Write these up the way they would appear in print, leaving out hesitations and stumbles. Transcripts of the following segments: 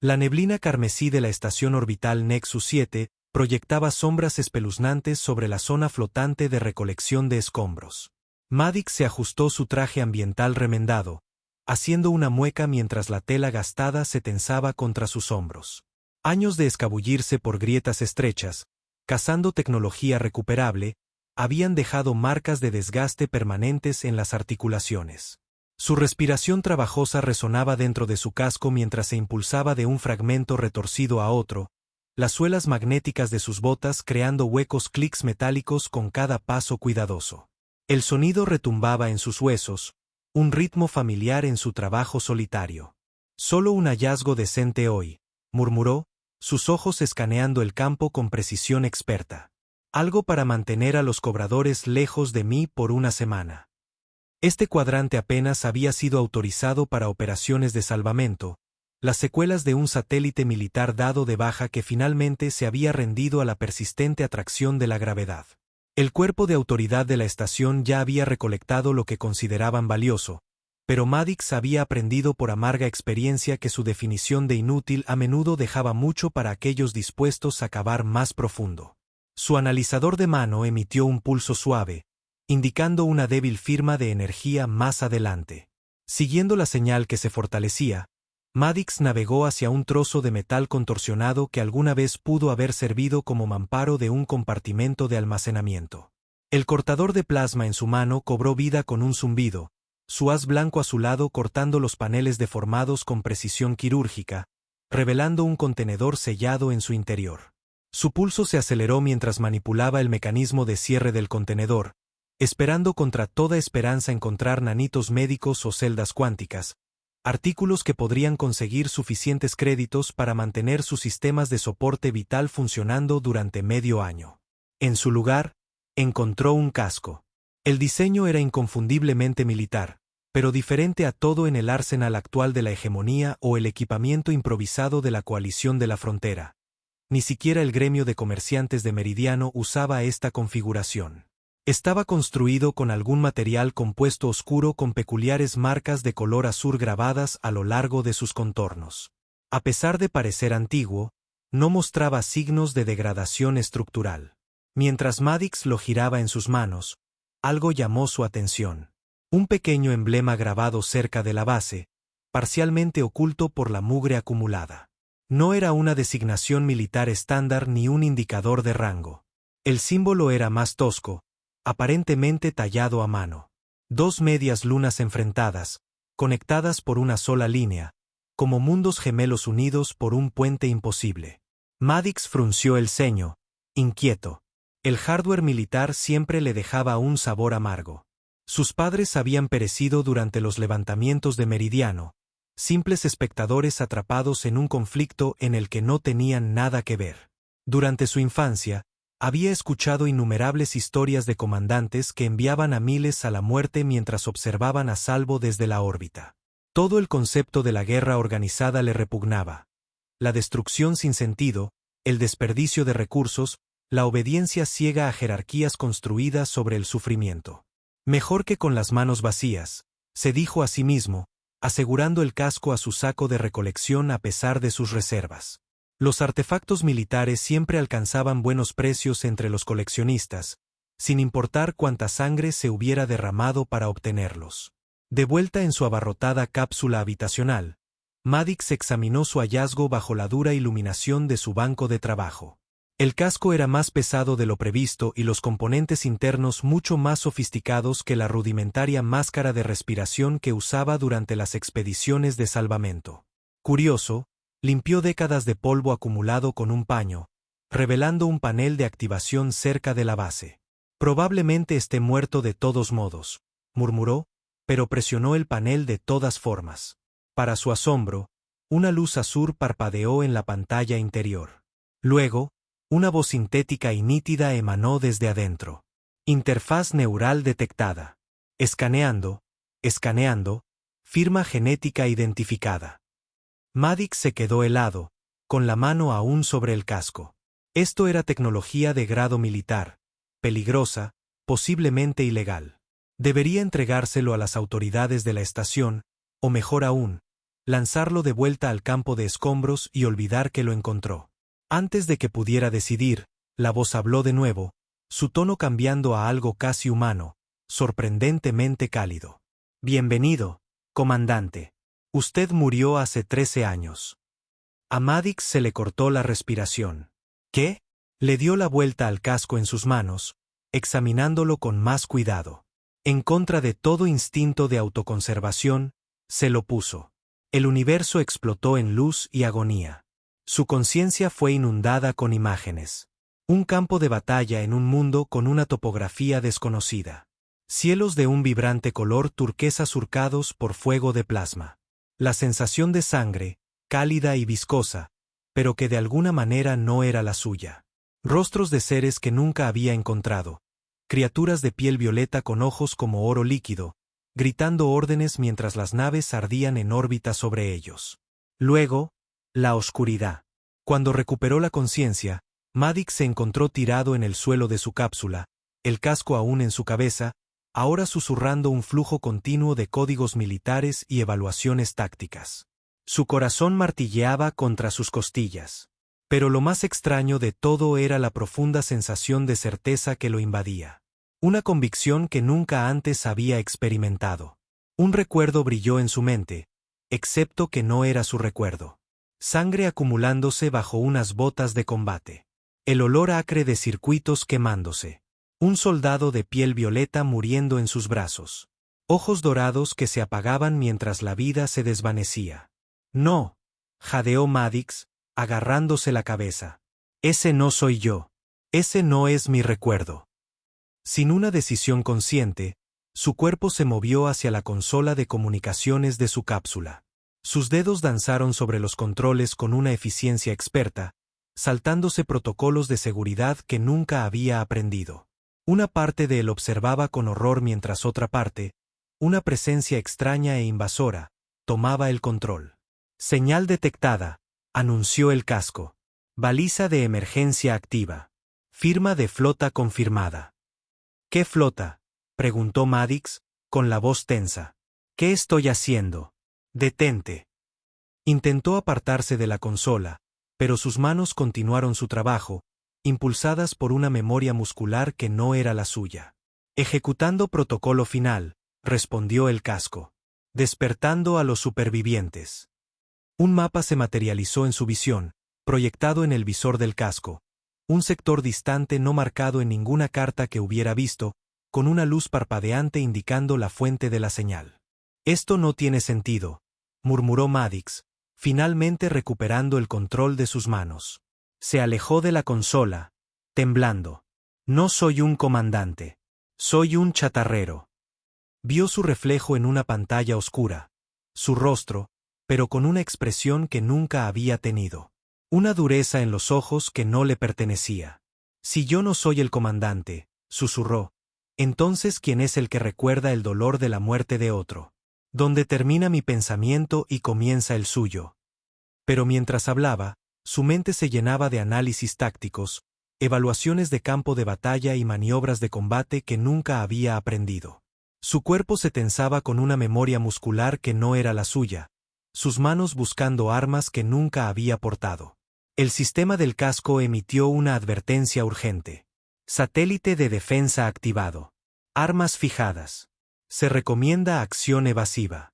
La neblina carmesí de la estación orbital Nexus 7 proyectaba sombras espeluznantes sobre la zona flotante de recolección de escombros. Maddox se ajustó su traje ambiental remendado, haciendo una mueca mientras la tela gastada se tensaba contra sus hombros. Años de escabullirse por grietas estrechas, cazando tecnología recuperable, habían dejado marcas de desgaste permanentes en las articulaciones. Su respiración trabajosa resonaba dentro de su casco mientras se impulsaba de un fragmento retorcido a otro, las suelas magnéticas de sus botas creando huecos clics metálicos con cada paso cuidadoso. El sonido retumbaba en sus huesos, un ritmo familiar en su trabajo solitario. Solo un hallazgo decente hoy, murmuró, sus ojos escaneando el campo con precisión experta. Algo para mantener a los cobradores lejos de mí por una semana. Este cuadrante apenas había sido autorizado para operaciones de salvamento, las secuelas de un satélite militar dado de baja que finalmente se había rendido a la persistente atracción de la gravedad. El cuerpo de autoridad de la estación ya había recolectado lo que consideraban valioso, pero Maddox había aprendido por amarga experiencia que su definición de inútil a menudo dejaba mucho para aquellos dispuestos a cavar más profundo. Su analizador de mano emitió un pulso suave, indicando una débil firma de energía más adelante. Siguiendo la señal que se fortalecía, Maddox navegó hacia un trozo de metal contorsionado que alguna vez pudo haber servido como mamparo de un compartimento de almacenamiento. El cortador de plasma en su mano cobró vida con un zumbido, su haz blanco azulado cortando los paneles deformados con precisión quirúrgica, revelando un contenedor sellado en su interior. Su pulso se aceleró mientras manipulaba el mecanismo de cierre del contenedor, esperando contra toda esperanza encontrar nanitos médicos o celdas cuánticas, artículos que podrían conseguir suficientes créditos para mantener sus sistemas de soporte vital funcionando durante medio año. En su lugar, encontró un casco. El diseño era inconfundiblemente militar, pero diferente a todo en el arsenal actual de la hegemonía o el equipamiento improvisado de la coalición de la frontera. Ni siquiera el gremio de comerciantes de Meridiano usaba esta configuración. Estaba construido con algún material compuesto oscuro con peculiares marcas de color azul grabadas a lo largo de sus contornos. A pesar de parecer antiguo, no mostraba signos de degradación estructural. Mientras Maddox lo giraba en sus manos, algo llamó su atención. Un pequeño emblema grabado cerca de la base, parcialmente oculto por la mugre acumulada. No era una designación militar estándar ni un indicador de rango. El símbolo era más tosco, aparentemente tallado a mano. Dos medias lunas enfrentadas, conectadas por una sola línea, como mundos gemelos unidos por un puente imposible. Maddox frunció el ceño, inquieto. El hardware militar siempre le dejaba un sabor amargo. Sus padres habían perecido durante los levantamientos de Meridiano, simples espectadores atrapados en un conflicto en el que no tenían nada que ver. Durante su infancia, había escuchado innumerables historias de comandantes que enviaban a miles a la muerte mientras observaban a salvo desde la órbita. Todo el concepto de la guerra organizada le repugnaba. La destrucción sin sentido, el desperdicio de recursos, la obediencia ciega a jerarquías construidas sobre el sufrimiento. Mejor que con las manos vacías, se dijo a sí mismo, asegurando el casco a su saco de recolección a pesar de sus reservas. Los artefactos militares siempre alcanzaban buenos precios entre los coleccionistas, sin importar cuánta sangre se hubiera derramado para obtenerlos. De vuelta en su abarrotada cápsula habitacional, Maddox examinó su hallazgo bajo la dura iluminación de su banco de trabajo. El casco era más pesado de lo previsto y los componentes internos mucho más sofisticados que la rudimentaria máscara de respiración que usaba durante las expediciones de salvamento. Curioso, limpió décadas de polvo acumulado con un paño, revelando un panel de activación cerca de la base. Probablemente esté muerto de todos modos, murmuró, pero presionó el panel de todas formas. Para su asombro, una luz azul parpadeó en la pantalla interior. Luego, una voz sintética y nítida emanó desde adentro. Interfaz neural detectada. Escaneando, firma genética identificada. Maddox se quedó helado, con la mano aún sobre el casco. Esto era tecnología de grado militar, peligrosa, posiblemente ilegal. Debería entregárselo a las autoridades de la estación, o mejor aún, lanzarlo de vuelta al campo de escombros y olvidar que lo encontró. Antes de que pudiera decidir, la voz habló de nuevo, su tono cambiando a algo casi humano, sorprendentemente cálido. Bienvenido, comandante. Usted murió hace 13 años. A Maddox se le cortó la respiración. ¿Qué? Le dio la vuelta al casco en sus manos, examinándolo con más cuidado. En contra de todo instinto de autoconservación, se lo puso. El universo explotó en luz y agonía. Su conciencia fue inundada con imágenes. Un campo de batalla en un mundo con una topografía desconocida. Cielos de un vibrante color turquesa surcados por fuego de plasma. La sensación de sangre, cálida y viscosa, pero que de alguna manera no era la suya. Rostros de seres que nunca había encontrado. Criaturas de piel violeta con ojos como oro líquido, gritando órdenes mientras las naves ardían en órbita sobre ellos. Luego, la oscuridad. Cuando recuperó la conciencia, Maddox se encontró tirado en el suelo de su cápsula, el casco aún en su cabeza, ahora susurrando un flujo continuo de códigos militares y evaluaciones tácticas. Su corazón martilleaba contra sus costillas. Pero lo más extraño de todo era la profunda sensación de certeza que lo invadía. Una convicción que nunca antes había experimentado. Un recuerdo brilló en su mente, excepto que no era su recuerdo. Sangre acumulándose bajo unas botas de combate. El olor acre de circuitos quemándose. Un soldado de piel violeta muriendo en sus brazos. Ojos dorados que se apagaban mientras la vida se desvanecía. No, jadeó Maddox, agarrándose la cabeza. Ese no soy yo. Ese no es mi recuerdo. Sin una decisión consciente, su cuerpo se movió hacia la consola de comunicaciones de su cápsula. Sus dedos danzaron sobre los controles con una eficiencia experta, saltándose protocolos de seguridad que nunca había aprendido. Una parte de él observaba con horror mientras otra parte, una presencia extraña e invasora, tomaba el control. Señal detectada, anunció el casco. Baliza de emergencia activa. Firma de flota confirmada. ¿Qué flota?, preguntó Maddox, con la voz tensa. ¿Qué estoy haciendo? Detente. Intentó apartarse de la consola, pero sus manos continuaron su trabajo, impulsadas por una memoria muscular que no era la suya. Ejecutando protocolo final, respondió el casco. Despertando a los supervivientes. Un mapa se materializó en su visión, proyectado en el visor del casco. Un sector distante no marcado en ninguna carta que hubiera visto, con una luz parpadeante indicando la fuente de la señal. Esto no tiene sentido, murmuró Maddox, finalmente recuperando el control de sus manos. Se alejó de la consola, temblando. No soy un comandante. Soy un chatarrero. Vio su reflejo en una pantalla oscura. Su rostro, pero con una expresión que nunca había tenido. Una dureza en los ojos que no le pertenecía. Si yo no soy el comandante, susurró, entonces ¿quién es el que recuerda el dolor de la muerte de otro? Donde termina mi pensamiento y comienza el suyo. Pero mientras hablaba, su mente se llenaba de análisis tácticos, evaluaciones de campo de batalla y maniobras de combate que nunca había aprendido. Su cuerpo se tensaba con una memoria muscular que no era la suya, sus manos buscando armas que nunca había portado. El sistema del casco emitió una advertencia urgente. Satélite de defensa activado. Armas fijadas. Se recomienda acción evasiva.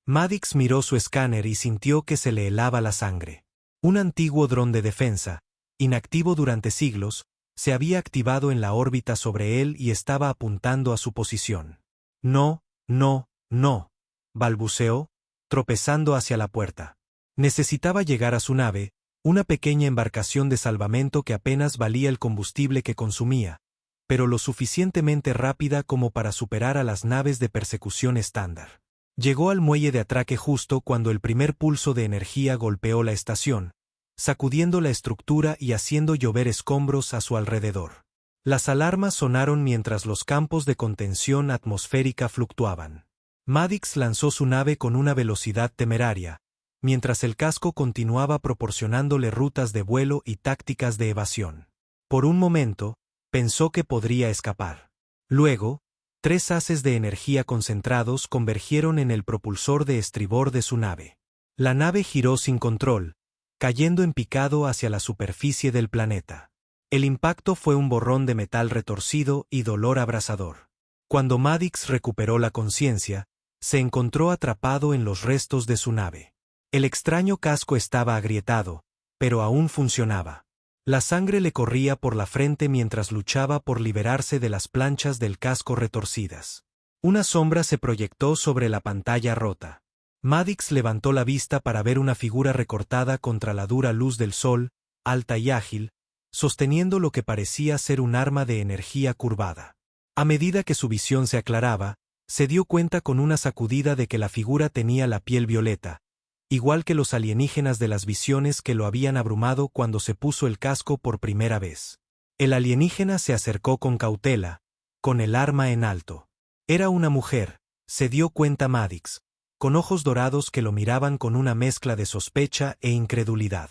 Maddox miró su escáner y sintió que se le helaba la sangre. Un antiguo dron de defensa, inactivo durante siglos, se había activado en la órbita sobre él y estaba apuntando a su posición. No, no, no, balbuceó, tropezando hacia la puerta. Necesitaba llegar a su nave, una pequeña embarcación de salvamento que apenas valía el combustible que consumía, pero lo suficientemente rápida como para superar a las naves de persecución estándar. Llegó al muelle de atraque justo cuando el primer pulso de energía golpeó la estación, sacudiendo la estructura y haciendo llover escombros a su alrededor. Las alarmas sonaron mientras los campos de contención atmosférica fluctuaban. Maddox lanzó su nave con una velocidad temeraria, mientras el casco continuaba proporcionándole rutas de vuelo y tácticas de evasión. Por un momento, pensó que podría escapar. Luego, 3 haces de energía concentrados convergieron en el propulsor de estribor de su nave. La nave giró sin control, cayendo en picado hacia la superficie del planeta. El impacto fue un borrón de metal retorcido y dolor abrasador. Cuando Maddox recuperó la conciencia, se encontró atrapado en los restos de su nave. El extraño casco estaba agrietado, pero aún funcionaba. La sangre le corría por la frente mientras luchaba por liberarse de las planchas del casco retorcidas. Una sombra se proyectó sobre la pantalla rota. Maddox levantó la vista para ver una figura recortada contra la dura luz del sol, alta y ágil, sosteniendo lo que parecía ser un arma de energía curvada. A medida que su visión se aclaraba, se dio cuenta con una sacudida de que la figura tenía la piel violeta, igual que los alienígenas de las visiones que lo habían abrumado cuando se puso el casco por primera vez. El alienígena se acercó con cautela, con el arma en alto. Era una mujer, se dio cuenta Maddox, con ojos dorados que lo miraban con una mezcla de sospecha e incredulidad.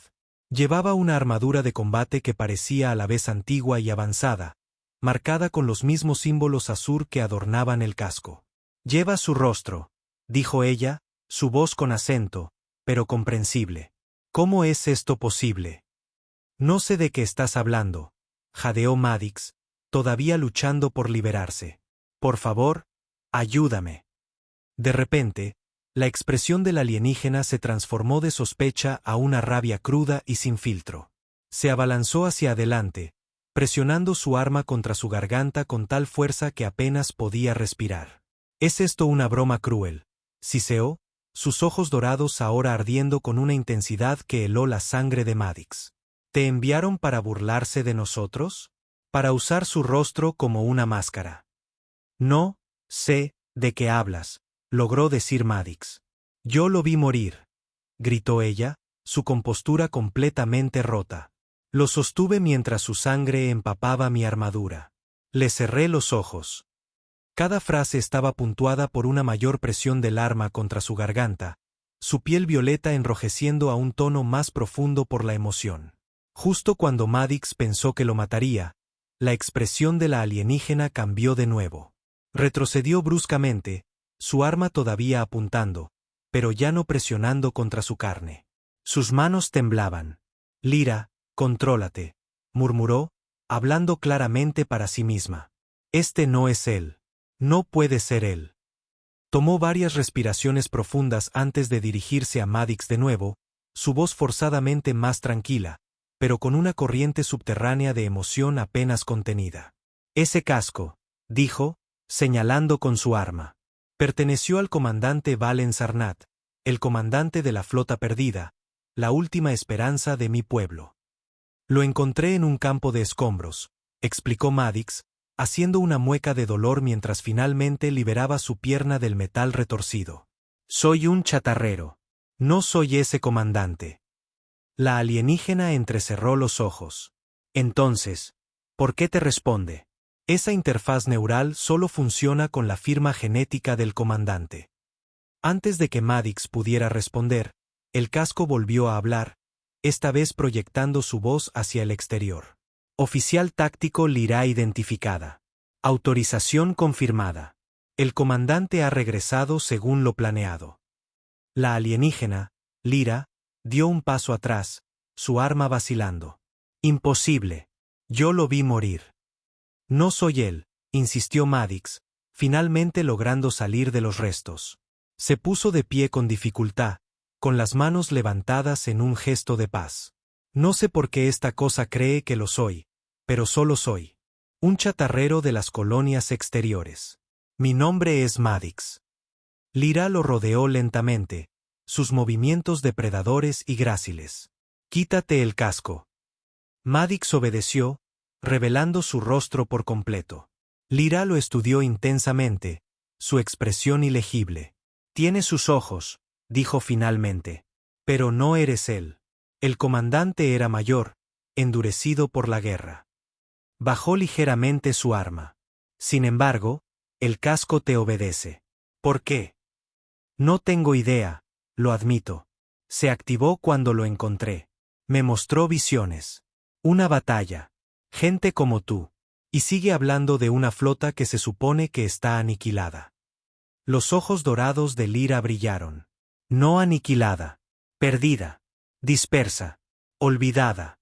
Llevaba una armadura de combate que parecía a la vez antigua y avanzada, marcada con los mismos símbolos azur que adornaban el casco. «Lleva su rostro», dijo ella, su voz con acento, pero comprensible. «¿Cómo es esto posible?» «No sé de qué estás hablando», jadeó Maddox, todavía luchando por liberarse. «Por favor, ayúdame». De repente, la expresión del alienígena se transformó de sospecha a una rabia cruda y sin filtro. Se abalanzó hacia adelante, presionando su arma contra su garganta con tal fuerza que apenas podía respirar. «¿Es esto una broma cruel?», siseó, sus ojos dorados ahora ardiendo con una intensidad que heló la sangre de Maddox. «¿Te enviaron para burlarse de nosotros? ¿Para usar su rostro como una máscara?» «No sé de qué hablas», logró decir Maddox. «Yo lo vi morir», gritó ella, su compostura completamente rota. «Lo sostuve mientras su sangre empapaba mi armadura. Le cerré los ojos». Cada frase estaba puntuada por una mayor presión del arma contra su garganta, su piel violeta enrojeciendo a un tono más profundo por la emoción. Justo cuando Maddox pensó que lo mataría, la expresión de la alienígena cambió de nuevo. Retrocedió bruscamente, su arma todavía apuntando, pero ya no presionando contra su carne. Sus manos temblaban. «Lyra, contrólate», murmuró, hablando claramente para sí misma. «Este no es él. No puede ser él». Tomó varias respiraciones profundas antes de dirigirse a Maddox de nuevo, su voz forzadamente más tranquila, pero con una corriente subterránea de emoción apenas contenida. «Ese casco», dijo, señalando con su arma. «Perteneció al comandante Valen Sarnat, el comandante de la flota perdida, la última esperanza de mi pueblo. Lo encontré en un campo de escombros», explicó Maddox, haciendo una mueca de dolor mientras finalmente liberaba su pierna del metal retorcido. «Soy un chatarrero. No soy ese comandante». La alienígena entrecerró los ojos. «Entonces, ¿por qué te responde? Esa interfaz neural solo funciona con la firma genética del comandante». Antes de que Maddox pudiera responder, el casco volvió a hablar, esta vez proyectando su voz hacia el exterior. «Oficial táctico Lyra identificada. Autorización confirmada. El comandante ha regresado según lo planeado». La alienígena, Lyra, dio un paso atrás, su arma vacilando. «Imposible. Yo lo vi morir». «No soy él», insistió Maddox, finalmente logrando salir de los restos. Se puso de pie con dificultad, con las manos levantadas en un gesto de paz. «No sé por qué esta cosa cree que lo soy, pero solo soy. Un chatarrero de las colonias exteriores. Mi nombre es Maddox». Lyra lo rodeó lentamente, sus movimientos depredadores y gráciles. «Quítate el casco». Maddox obedeció, revelando su rostro por completo. Lyra lo estudió intensamente, su expresión ilegible. «Tiene sus ojos», dijo finalmente. «Pero no eres él». El comandante era mayor, endurecido por la guerra. Bajó ligeramente su arma. «Sin embargo, el casco te obedece». «¿Por qué?» «No tengo idea, lo admito. Se activó cuando lo encontré. Me mostró visiones. Una batalla. Gente como tú. Y sigue hablando de una flota que se supone que está aniquilada». Los ojos dorados de Lyra brillaron. «No aniquilada. Perdida. Dispersa. Olvidada.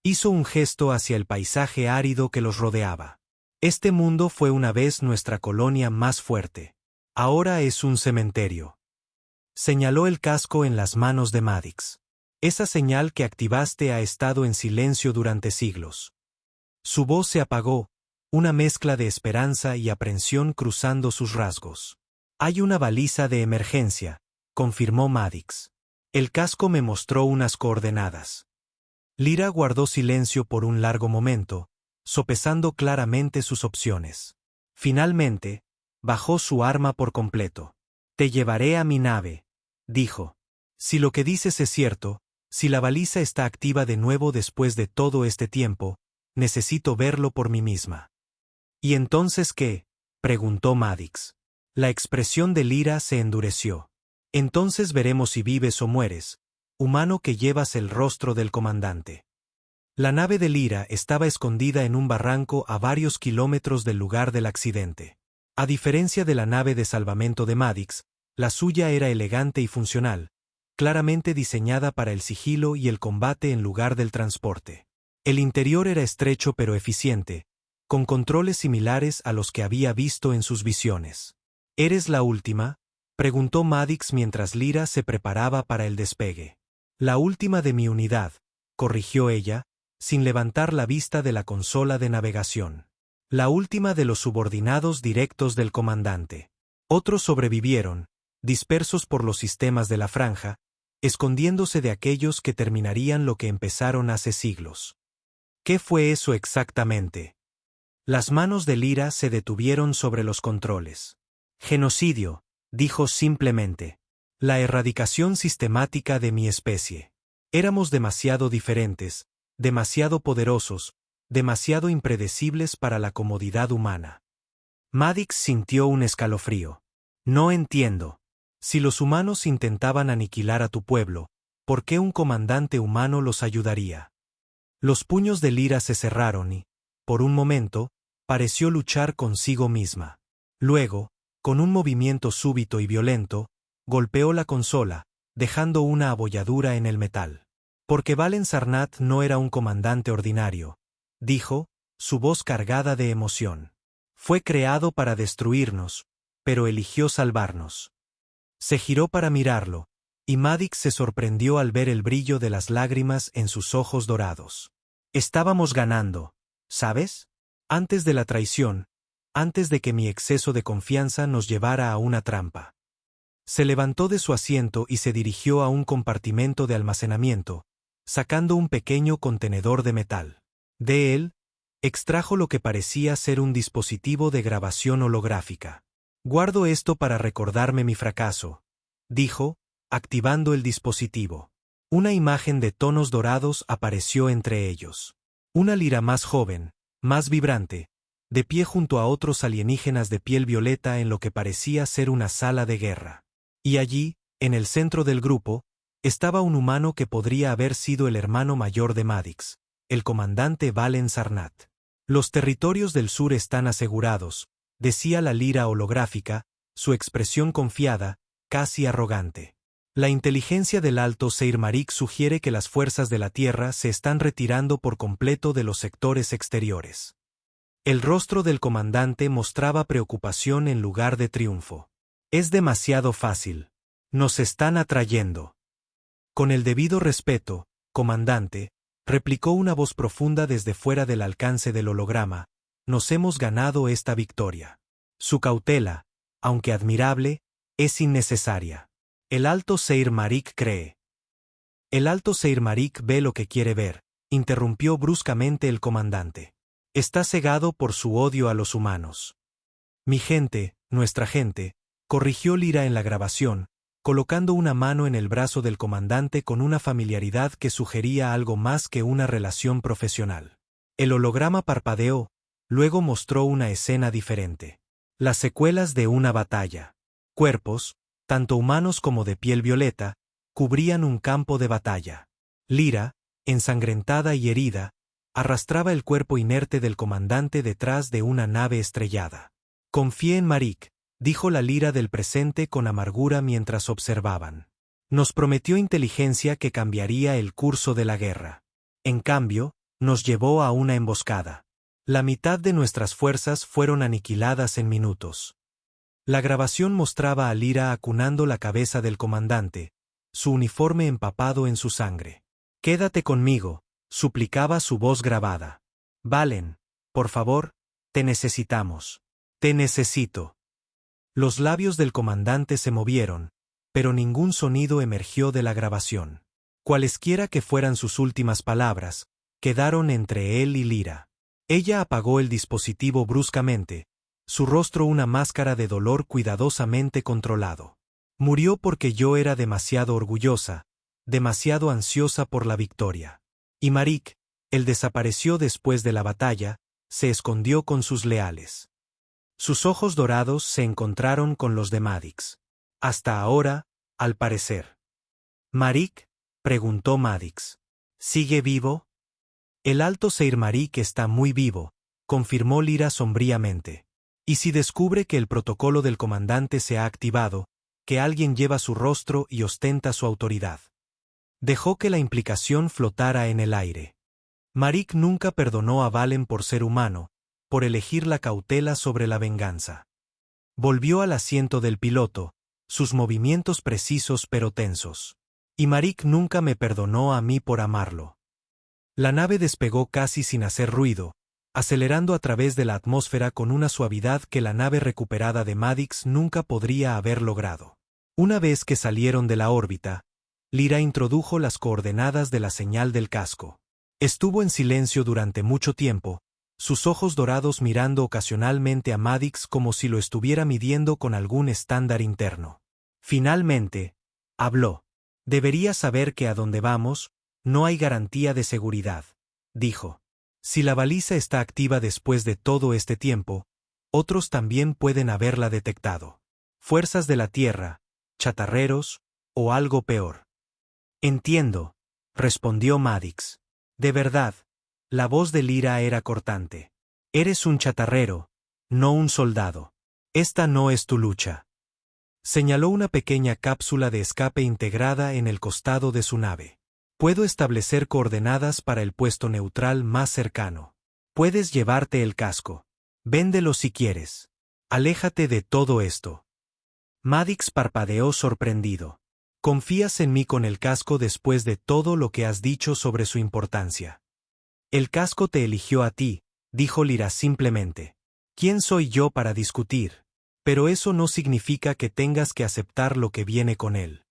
Hizo un gesto hacia el paisaje árido que los rodeaba. Este mundo fue una vez nuestra colonia más fuerte. Ahora es un cementerio. Señaló el casco en las manos de Maddox. Esa señal que activaste ha estado en silencio durante siglos. Su voz se apagó, una mezcla de esperanza y aprensión cruzando sus rasgos. Hay una baliza de emergencia, confirmó Maddox. El casco me mostró unas coordenadas. Lyra guardó silencio por un largo momento, sopesando claramente sus opciones. Finalmente, bajó su arma por completo. Te llevaré a mi nave, dijo. Si lo que dices es cierto, si la baliza está activa de nuevo después de todo este tiempo, necesito verlo por mí misma. ¿Y entonces qué?, preguntó Maddox. La expresión de Lyra se endureció. Entonces veremos si vives o mueres, humano que llevas el rostro del comandante. La nave de Lyra estaba escondida en un barranco a varios kilómetros del lugar del accidente. A diferencia de la nave de salvamento de Maddox, la suya era elegante y funcional, claramente diseñada para el sigilo y el combate en lugar del transporte. El interior era estrecho pero eficiente, con controles similares a los que había visto en sus visiones. ¿Eres la última?, preguntó Maddox mientras Lyra se preparaba para el despegue. La última de mi unidad, corrigió ella, sin levantar la vista de la consola de navegación. La última de los subordinados directos del comandante. Otros sobrevivieron, dispersos por los sistemas de la franja, escondiéndose de aquellos que terminarían lo que empezaron hace siglos. ¿Qué fue eso exactamente? Las manos de Lyra se detuvieron sobre los controles. Genocidio, dijo simplemente. La erradicación sistemática de mi especie. Éramos demasiado diferentes, demasiado poderosos, demasiado impredecibles para la comodidad humana. Maddox sintió un escalofrío. No entiendo. Si los humanos intentaban aniquilar a tu pueblo, ¿por qué un comandante humano los ayudaría? Los puños de Lyra se cerraron y, por un momento, pareció luchar consigo misma. Luego, con un movimiento súbito y violento, golpeó la consola, dejando una abolladura en el metal. Porque Valen Sarnat no era un comandante ordinario, dijo, su voz cargada de emoción. Fue creado para destruirnos, pero eligió salvarnos. Se giró para mirarlo, y Maddox se sorprendió al ver el brillo de las lágrimas en sus ojos dorados. Estábamos ganando, ¿sabes? Antes de la traición, antes de que mi exceso de confianza nos llevara a una trampa. Se levantó de su asiento y se dirigió a un compartimento de almacenamiento, sacando un pequeño contenedor de metal. De él, extrajo lo que parecía ser un dispositivo de grabación holográfica. Guardo esto para recordarme mi fracaso, dijo, activando el dispositivo. Una imagen de tonos dorados apareció entre ellos. Una Lyra más joven, más vibrante, de pie junto a otros alienígenas de piel violeta en lo que parecía ser una sala de guerra. Y allí, en el centro del grupo, estaba un humano que podría haber sido el hermano mayor de Maddox, el comandante Valen Sarnat. Los territorios del sur están asegurados, decía la Lyra holográfica, su expresión confiada, casi arrogante. La inteligencia del Alto Seir Marik sugiere que las fuerzas de la Tierra se están retirando por completo de los sectores exteriores. El rostro del comandante mostraba preocupación en lugar de triunfo. Es demasiado fácil. Nos están atrayendo. Con el debido respeto, comandante, replicó una voz profunda desde fuera del alcance del holograma, nos hemos ganado esta victoria. Su cautela, aunque admirable, es innecesaria. El Alto Seir Marik cree. El Alto Seir Marik ve lo que quiere ver, interrumpió bruscamente el comandante. Está cegado por su odio a los humanos. Mi gente, nuestra gente, corrigió Lyra en la grabación, colocando una mano en el brazo del comandante con una familiaridad que sugería algo más que una relación profesional. El holograma parpadeó, luego mostró una escena diferente. Las secuelas de una batalla. Cuerpos, tanto humanos como de piel violeta, cubrían un campo de batalla. Lyra, ensangrentada y herida, arrastraba el cuerpo inerte del comandante detrás de una nave estrellada. Confié en Marik, dijo la Lyra del presente con amargura mientras observaban. Nos prometió inteligencia que cambiaría el curso de la guerra. En cambio, nos llevó a una emboscada. La mitad de nuestras fuerzas fueron aniquiladas en minutos. La grabación mostraba a Lyra acunando la cabeza del comandante, su uniforme empapado en su sangre. «Quédate conmigo», suplicaba su voz grabada. «Valen, por favor, te necesitamos. Te necesito». Los labios del comandante se movieron, pero ningún sonido emergió de la grabación. Cualesquiera que fueran sus últimas palabras, quedaron entre él y Lyra. Ella apagó el dispositivo bruscamente, su rostro una máscara de dolor cuidadosamente controlado. Murió porque yo era demasiado orgullosa, demasiado ansiosa por la victoria. Y Marik, él desapareció después de la batalla, se escondió con sus leales. Sus ojos dorados se encontraron con los de Madix. Hasta ahora, al parecer. «¿Marik?», preguntó Madix. «¿Sigue vivo?» «El alto Seir Marik está muy vivo», confirmó Lyra sombríamente. «Y si descubre que el protocolo del comandante se ha activado, que alguien lleva su rostro y ostenta su autoridad». Dejó que la implicación flotara en el aire. Marik nunca perdonó a Valen por ser humano, por elegir la cautela sobre la venganza. Volvió al asiento del piloto, sus movimientos precisos pero tensos. Y Marik nunca me perdonó a mí por amarlo. La nave despegó casi sin hacer ruido, acelerando a través de la atmósfera con una suavidad que la nave recuperada de Madix nunca podría haber logrado. Una vez que salieron de la órbita, Lyra introdujo las coordenadas de la señal del casco. Estuvo en silencio durante mucho tiempo, sus ojos dorados mirando ocasionalmente a Madix como si lo estuviera midiendo con algún estándar interno. Finalmente, habló. «Deberías saber que a donde vamos, no hay garantía de seguridad», dijo. «Si la baliza está activa después de todo este tiempo, otros también pueden haberla detectado. Fuerzas de la Tierra, chatarreros, o algo peor». «Entiendo», respondió Madix. «De verdad». La voz de Lyra era cortante. «Eres un chatarrero, no un soldado. Esta no es tu lucha». Señaló una pequeña cápsula de escape integrada en el costado de su nave. «Puedo establecer coordenadas para el puesto neutral más cercano. Puedes llevarte el casco. Véndelo si quieres. Aléjate de todo esto». Madix parpadeó sorprendido. «¿Confías en mí con el casco después de todo lo que has dicho sobre su importancia?» «El casco te eligió a ti», dijo Lyra simplemente. «¿Quién soy yo para discutir? Pero eso no significa que tengas que aceptar lo que viene con él».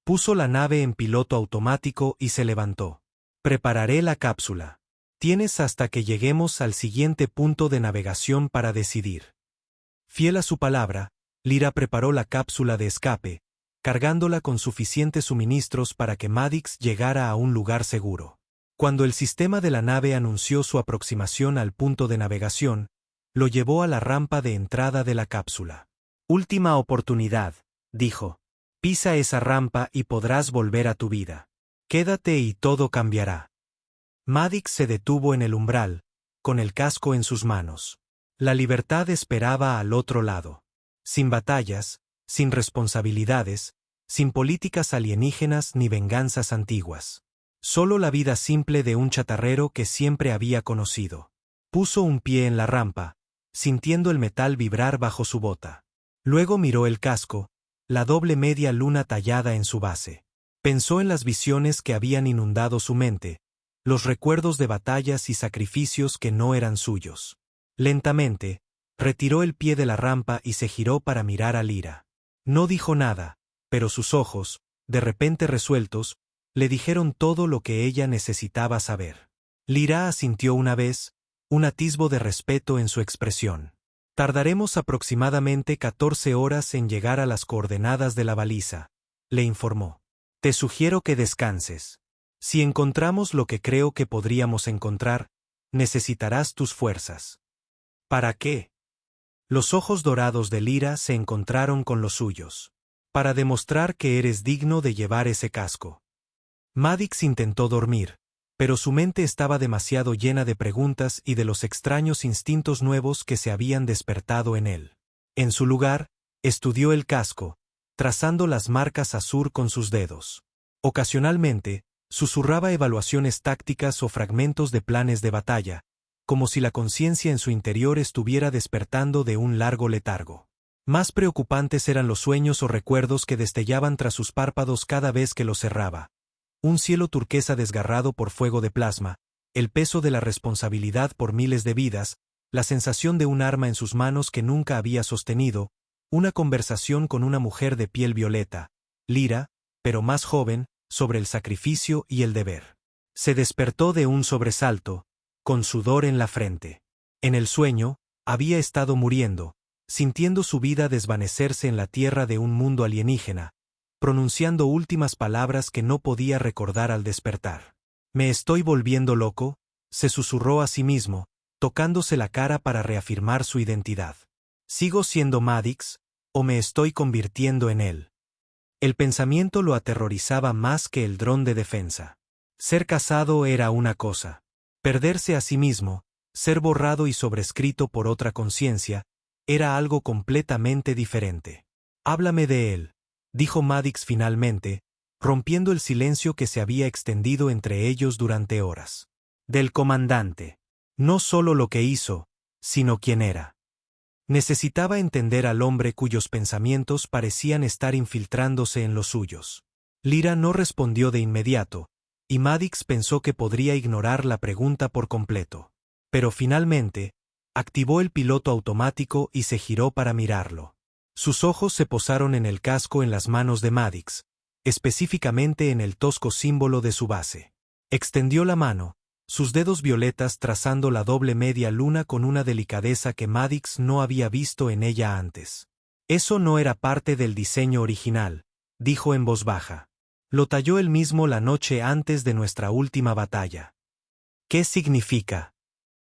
Puso la nave en piloto automático y se levantó. «Prepararé la cápsula. Tienes hasta que lleguemos al siguiente punto de navegación para decidir». Fiel a su palabra, Lyra preparó la cápsula de escape, cargándola con suficientes suministros para que Madix llegara a un lugar seguro. Cuando el sistema de la nave anunció su aproximación al punto de navegación, lo llevó a la rampa de entrada de la cápsula. «Última oportunidad», dijo. «Pisa esa rampa y podrás volver a tu vida. Quédate y todo cambiará». Madix se detuvo en el umbral, con el casco en sus manos. La libertad esperaba al otro lado. Sin batallas, sin responsabilidades, sin políticas alienígenas ni venganzas antiguas. Solo la vida simple de un chatarrero que siempre había conocido. Puso un pie en la rampa, sintiendo el metal vibrar bajo su bota. Luego miró el casco, la doble media luna tallada en su base. Pensó en las visiones que habían inundado su mente, los recuerdos de batallas y sacrificios que no eran suyos. Lentamente, retiró el pie de la rampa y se giró para mirar a Lyra. No dijo nada, pero sus ojos, de repente resueltos, le dijeron todo lo que ella necesitaba saber. Lyra asintió una vez, un atisbo de respeto en su expresión. «Tardaremos aproximadamente 14 horas en llegar a las coordenadas de la baliza», le informó. «Te sugiero que descanses. Si encontramos lo que creo que podríamos encontrar, necesitarás tus fuerzas». «¿Para qué?». Los ojos dorados de Lyra se encontraron con los suyos. «Para demostrar que eres digno de llevar ese casco». Madix intentó dormir, pero su mente estaba demasiado llena de preguntas y de los extraños instintos nuevos que se habían despertado en él. En su lugar, estudió el casco, trazando las marcas azur con sus dedos. Ocasionalmente, susurraba evaluaciones tácticas o fragmentos de planes de batalla, como si la conciencia en su interior estuviera despertando de un largo letargo. Más preocupantes eran los sueños o recuerdos que destellaban tras sus párpados cada vez que los cerraba. Un cielo turquesa desgarrado por fuego de plasma, el peso de la responsabilidad por miles de vidas, la sensación de un arma en sus manos que nunca había sostenido, una conversación con una mujer de piel violeta, Lyra, pero más joven, sobre el sacrificio y el deber. Se despertó de un sobresalto, con sudor en la frente. En el sueño, había estado muriendo, sintiendo su vida desvanecerse en la tierra de un mundo alienígena, pronunciando últimas palabras que no podía recordar al despertar. «Me estoy volviendo loco», se susurró a sí mismo, tocándose la cara para reafirmar su identidad. ¿Sigo siendo Madix, o me estoy convirtiendo en él? El pensamiento lo aterrorizaba más que el dron de defensa. Ser casado era una cosa. Perderse a sí mismo, ser borrado y sobrescrito por otra conciencia, era algo completamente diferente. «Háblame de él», dijo Madix finalmente, rompiendo el silencio que se había extendido entre ellos durante horas. «Del comandante. No solo lo que hizo, sino quién era». Necesitaba entender al hombre cuyos pensamientos parecían estar infiltrándose en los suyos. Lyra no respondió de inmediato, y Madix pensó que podría ignorar la pregunta por completo. Pero finalmente, activó el piloto automático y se giró para mirarlo. Sus ojos se posaron en el casco en las manos de Madix, específicamente en el tosco símbolo de su base. Extendió la mano, sus dedos violetas trazando la doble media luna con una delicadeza que Madix no había visto en ella antes. «Eso no era parte del diseño original», dijo en voz baja. «Lo talló él mismo la noche antes de nuestra última batalla». «¿Qué significa?»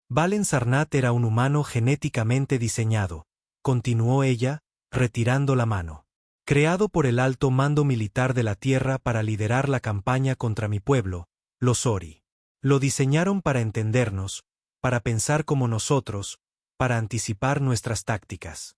«Valen Sarnat era un humano genéticamente diseñado», continuó ella, retirando la mano. «Creado por el alto mando militar de la Tierra para liderar la campaña contra mi pueblo, los Ori. Lo diseñaron para entendernos, para pensar como nosotros, para anticipar nuestras tácticas».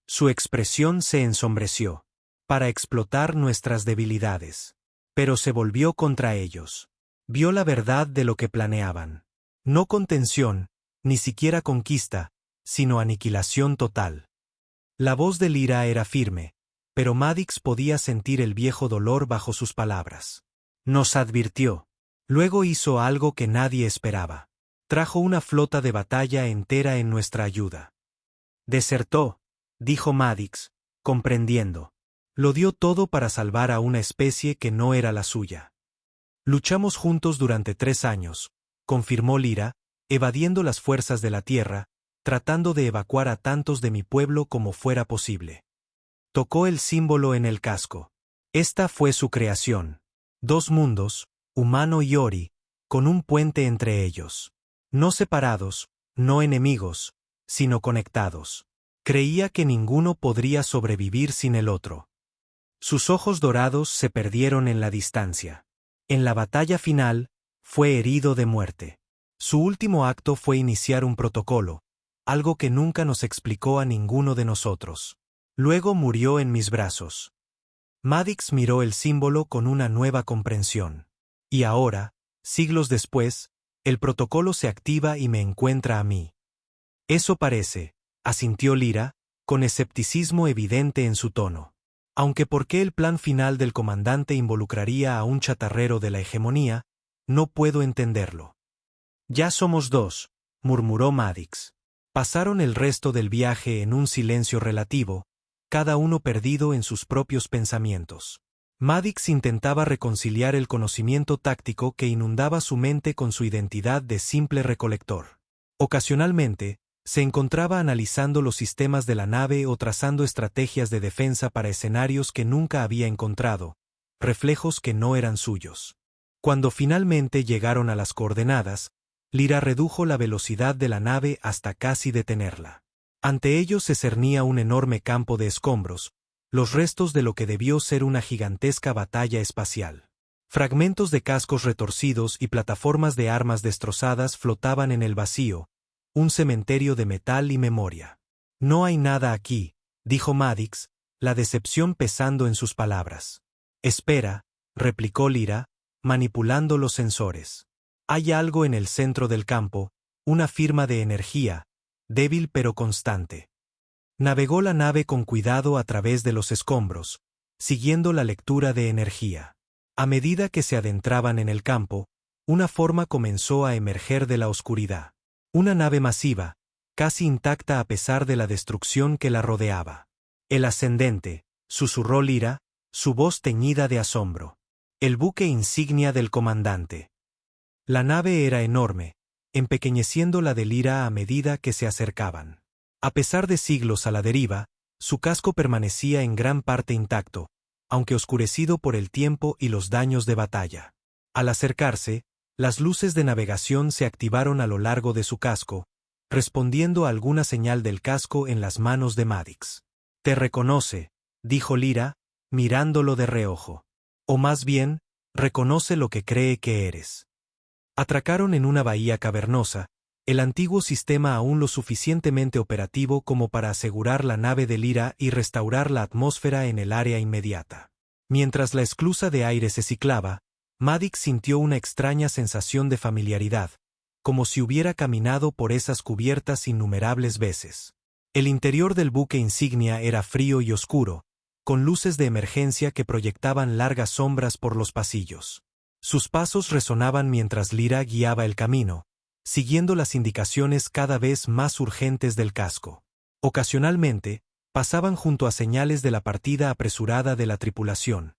Su expresión se ensombreció. «Para explotar nuestras debilidades». Pero se volvió contra ellos. Vio la verdad de lo que planeaban. No contención, ni siquiera conquista, sino aniquilación total. La voz de Lyra era firme, pero Madix podía sentir el viejo dolor bajo sus palabras. «Nos advirtió. Luego hizo algo que nadie esperaba. Trajo una flota de batalla entera en nuestra ayuda». «Desertó», dijo Madix, comprendiendo. «Lo dio todo para salvar a una especie que no era la suya». «Luchamos juntos durante 3 años», confirmó Lyra, evadiendo las fuerzas de la Tierra, tratando de evacuar a tantos de mi pueblo como fuera posible. Tocó el símbolo en el casco. Esta fue su creación. 2 mundos, humano y Ori, con un puente entre ellos. No separados, no enemigos, sino conectados. Creía que ninguno podría sobrevivir sin el otro. Sus ojos dorados se perdieron en la distancia. En la batalla final, fue herido de muerte. Su último acto fue iniciar un protocolo, algo que nunca nos explicó a ninguno de nosotros. Luego murió en mis brazos. Madix miró el símbolo con una nueva comprensión. Y ahora, siglos después, el protocolo se activa y me encuentra a mí. Eso parece, asintió Lyra, con escepticismo evidente en su tono. Aunque ¿por qué el plan final del comandante involucraría a un chatarrero de la hegemonía? No puedo entenderlo. «Ya somos 2», murmuró Madix. Pasaron el resto del viaje en un silencio relativo, cada uno perdido en sus propios pensamientos. Madix intentaba reconciliar el conocimiento táctico que inundaba su mente con su identidad de simple recolector. Ocasionalmente, se encontraba analizando los sistemas de la nave o trazando estrategias de defensa para escenarios que nunca había encontrado, reflejos que no eran suyos. Cuando finalmente llegaron a las coordenadas, Lyra redujo la velocidad de la nave hasta casi detenerla. Ante ellos se cernía un enorme campo de escombros, los restos de lo que debió ser una gigantesca batalla espacial. Fragmentos de cascos retorcidos y plataformas de armas destrozadas flotaban en el vacío, un cementerio de metal y memoria. «No hay nada aquí», dijo Madix, la decepción pesando en sus palabras. Espera, replicó Lyra, manipulando los sensores. Hay algo en el centro del campo, una firma de energía, débil pero constante. Navegó la nave con cuidado a través de los escombros, siguiendo la lectura de energía. A medida que se adentraban en el campo, una forma comenzó a emerger de la oscuridad. Una nave masiva, casi intacta a pesar de la destrucción que la rodeaba. El ascendente, susurró Lyra, su voz teñida de asombro. El buque insignia del comandante. La nave era enorme, empequeñeciendo la de Lyra a medida que se acercaban. A pesar de siglos a la deriva, su casco permanecía en gran parte intacto, aunque oscurecido por el tiempo y los daños de batalla. Al acercarse, las luces de navegación se activaron a lo largo de su casco, respondiendo a alguna señal del casco en las manos de Madix. «Te reconoce», dijo Lyra, mirándolo de reojo. «O más bien, reconoce lo que cree que eres». Atracaron en una bahía cavernosa, el antiguo sistema aún lo suficientemente operativo como para asegurar la nave de Lyra y restaurar la atmósfera en el área inmediata. Mientras la esclusa de aire se ciclaba, Madix sintió una extraña sensación de familiaridad, como si hubiera caminado por esas cubiertas innumerables veces. El interior del buque insignia era frío y oscuro, con luces de emergencia que proyectaban largas sombras por los pasillos. Sus pasos resonaban mientras Lyra guiaba el camino, siguiendo las indicaciones cada vez más urgentes del casco. Ocasionalmente, pasaban junto a señales de la partida apresurada de la tripulación.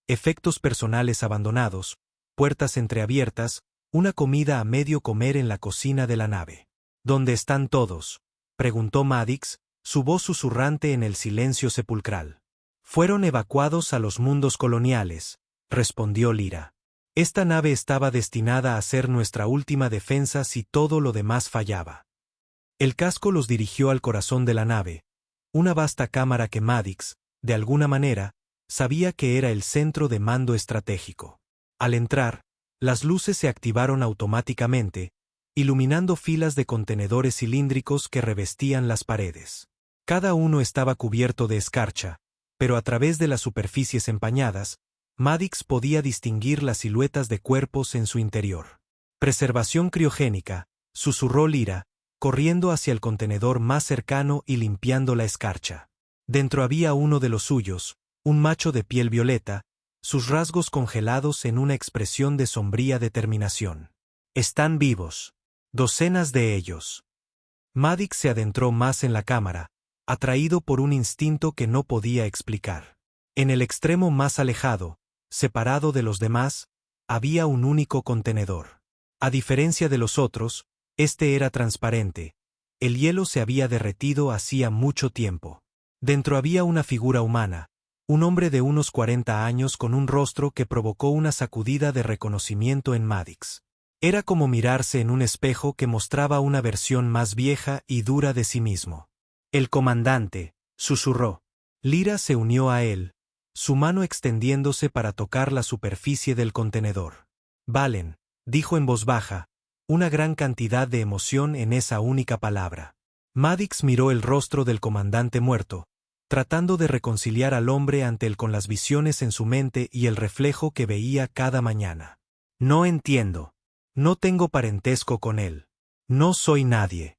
Efectos personales abandonados, puertas entreabiertas, una comida a medio comer en la cocina de la nave. ¿Dónde están todos?, preguntó Madix, su voz susurrante en el silencio sepulcral. Fueron evacuados a los mundos coloniales, respondió Lyra. Esta nave estaba destinada a ser nuestra última defensa si todo lo demás fallaba. El casco los dirigió al corazón de la nave, una vasta cámara que Madix, de alguna manera, sabía que era el centro de mando estratégico. Al entrar, las luces se activaron automáticamente, iluminando filas de contenedores cilíndricos que revestían las paredes. Cada uno estaba cubierto de escarcha, pero a través de las superficies empañadas, Madix podía distinguir las siluetas de cuerpos en su interior. «Preservación criogénica», susurró Lyra, corriendo hacia el contenedor más cercano y limpiando la escarcha. Dentro había uno de los suyos, un macho de piel violeta, sus rasgos congelados en una expresión de sombría determinación. «Están vivos. Docenas de ellos». Madix se adentró más en la cámara, atraído por un instinto que no podía explicar. En el extremo más alejado, separado de los demás, había un único contenedor. A diferencia de los otros, este era transparente. El hielo se había derretido hacía mucho tiempo. Dentro había una figura humana, un hombre de unos 40 años con un rostro que provocó una sacudida de reconocimiento en Madix. Era como mirarse en un espejo que mostraba una versión más vieja y dura de sí mismo. «El comandante», susurró. Lyra se unió a él, su mano extendiéndose para tocar la superficie del contenedor. «Valen», dijo en voz baja, una gran cantidad de emoción en esa única palabra. Madix miró el rostro del comandante muerto, tratando de reconciliar al hombre ante él con las visiones en su mente y el reflejo que veía cada mañana. «No entiendo. No tengo parentesco con él. No soy nadie».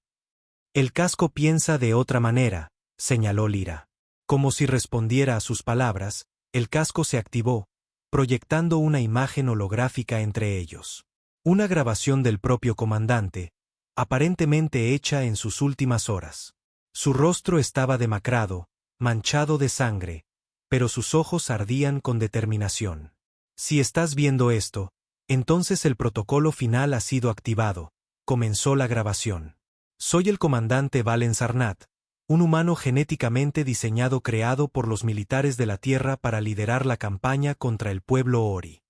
«El casco piensa de otra manera», señaló Lyra. Como si respondiera a sus palabras, el casco se activó, proyectando una imagen holográfica entre ellos. Una grabación del propio comandante, aparentemente hecha en sus últimas horas. Su rostro estaba demacrado, manchado de sangre, pero sus ojos ardían con determinación. «Si estás viendo esto, entonces el protocolo final ha sido activado», comenzó la grabación. «Soy el comandante Valen Sarnat, un humano genéticamente diseñado creado por los militares de la Tierra para liderar la campaña contra el pueblo Ori».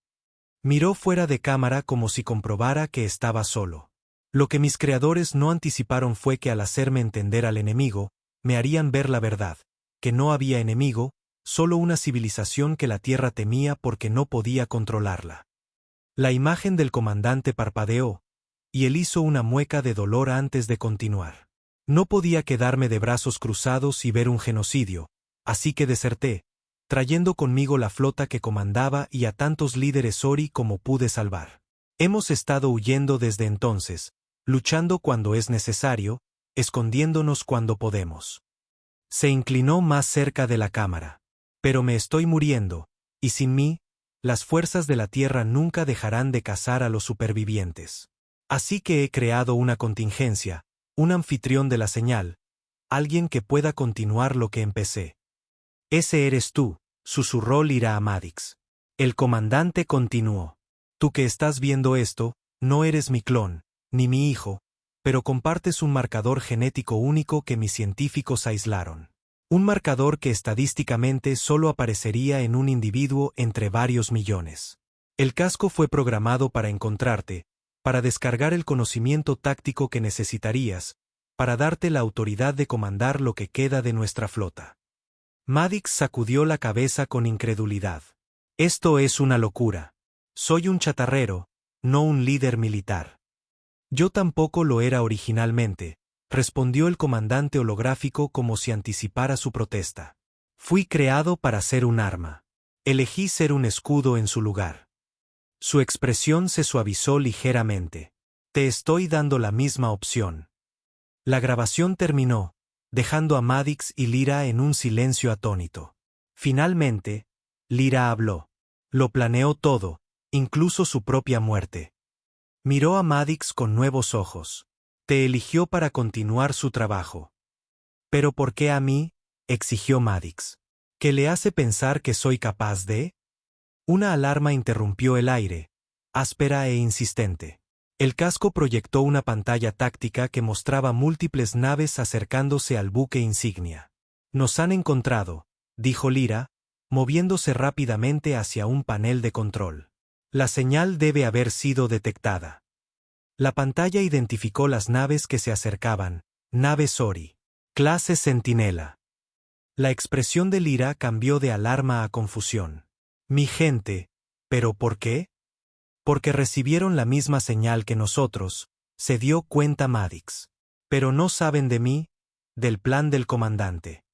Miró fuera de cámara como si comprobara que estaba solo. «Lo que mis creadores no anticiparon fue que al hacerme entender al enemigo, me harían ver la verdad, que no había enemigo, solo una civilización que la Tierra temía porque no podía controlarla». La imagen del comandante parpadeó, y él hizo una mueca de dolor antes de continuar. «No podía quedarme de brazos cruzados y ver un genocidio», Así que deserté, trayendo conmigo la flota que comandaba y a tantos líderes Ori como pude salvar. Hemos estado huyendo desde entonces, luchando cuando es necesario, escondiéndonos cuando podemos. Se inclinó más cerca de la cámara. Pero me estoy muriendo, y sin mí, las fuerzas de la Tierra nunca dejarán de cazar a los supervivientes. Así que he creado una contingencia, un anfitrión de la señal, alguien que pueda continuar lo que empecé. Ese eres tú, susurró Lyra a Madix. El comandante continuó. Tú que estás viendo esto, no eres mi clon, ni mi hijo, pero compartes un marcador genético único que mis científicos aislaron. Un marcador que estadísticamente solo aparecería en un individuo entre varios millones. El casco fue programado para encontrarte, para descargar el conocimiento táctico que necesitarías, para darte la autoridad de comandar lo que queda de nuestra flota. Madix sacudió la cabeza con incredulidad. Esto es una locura. Soy un chatarrero, no un líder militar. Yo tampoco lo era originalmente, respondió el comandante holográfico como si anticipara su protesta. Fui creado para ser un arma. Elegí ser un escudo en su lugar. Su expresión se suavizó ligeramente. Te estoy dando la misma opción. La grabación terminó, dejando a Madix y Lyra en un silencio atónito. Finalmente, Lyra habló. Lo planeó todo, incluso su propia muerte. Miró a Madix con nuevos ojos. Te eligió para continuar su trabajo. ¿Pero por qué a mí?, exigió Madix. ¿Qué le hace pensar que soy capaz de? Una alarma interrumpió el aire, áspera e insistente. El casco proyectó una pantalla táctica que mostraba múltiples naves acercándose al buque insignia. Nos han encontrado, dijo Lyra, moviéndose rápidamente hacia un panel de control. La señal debe haber sido detectada. La pantalla identificó las naves que se acercaban, naves Ori, clase Centinela. La expresión de Lyra cambió de alarma a confusión. Mi gente, ¿pero por qué? Porque recibieron la misma señal que nosotros, se dio cuenta Madix. Pero no saben de mí, del plan del comandante.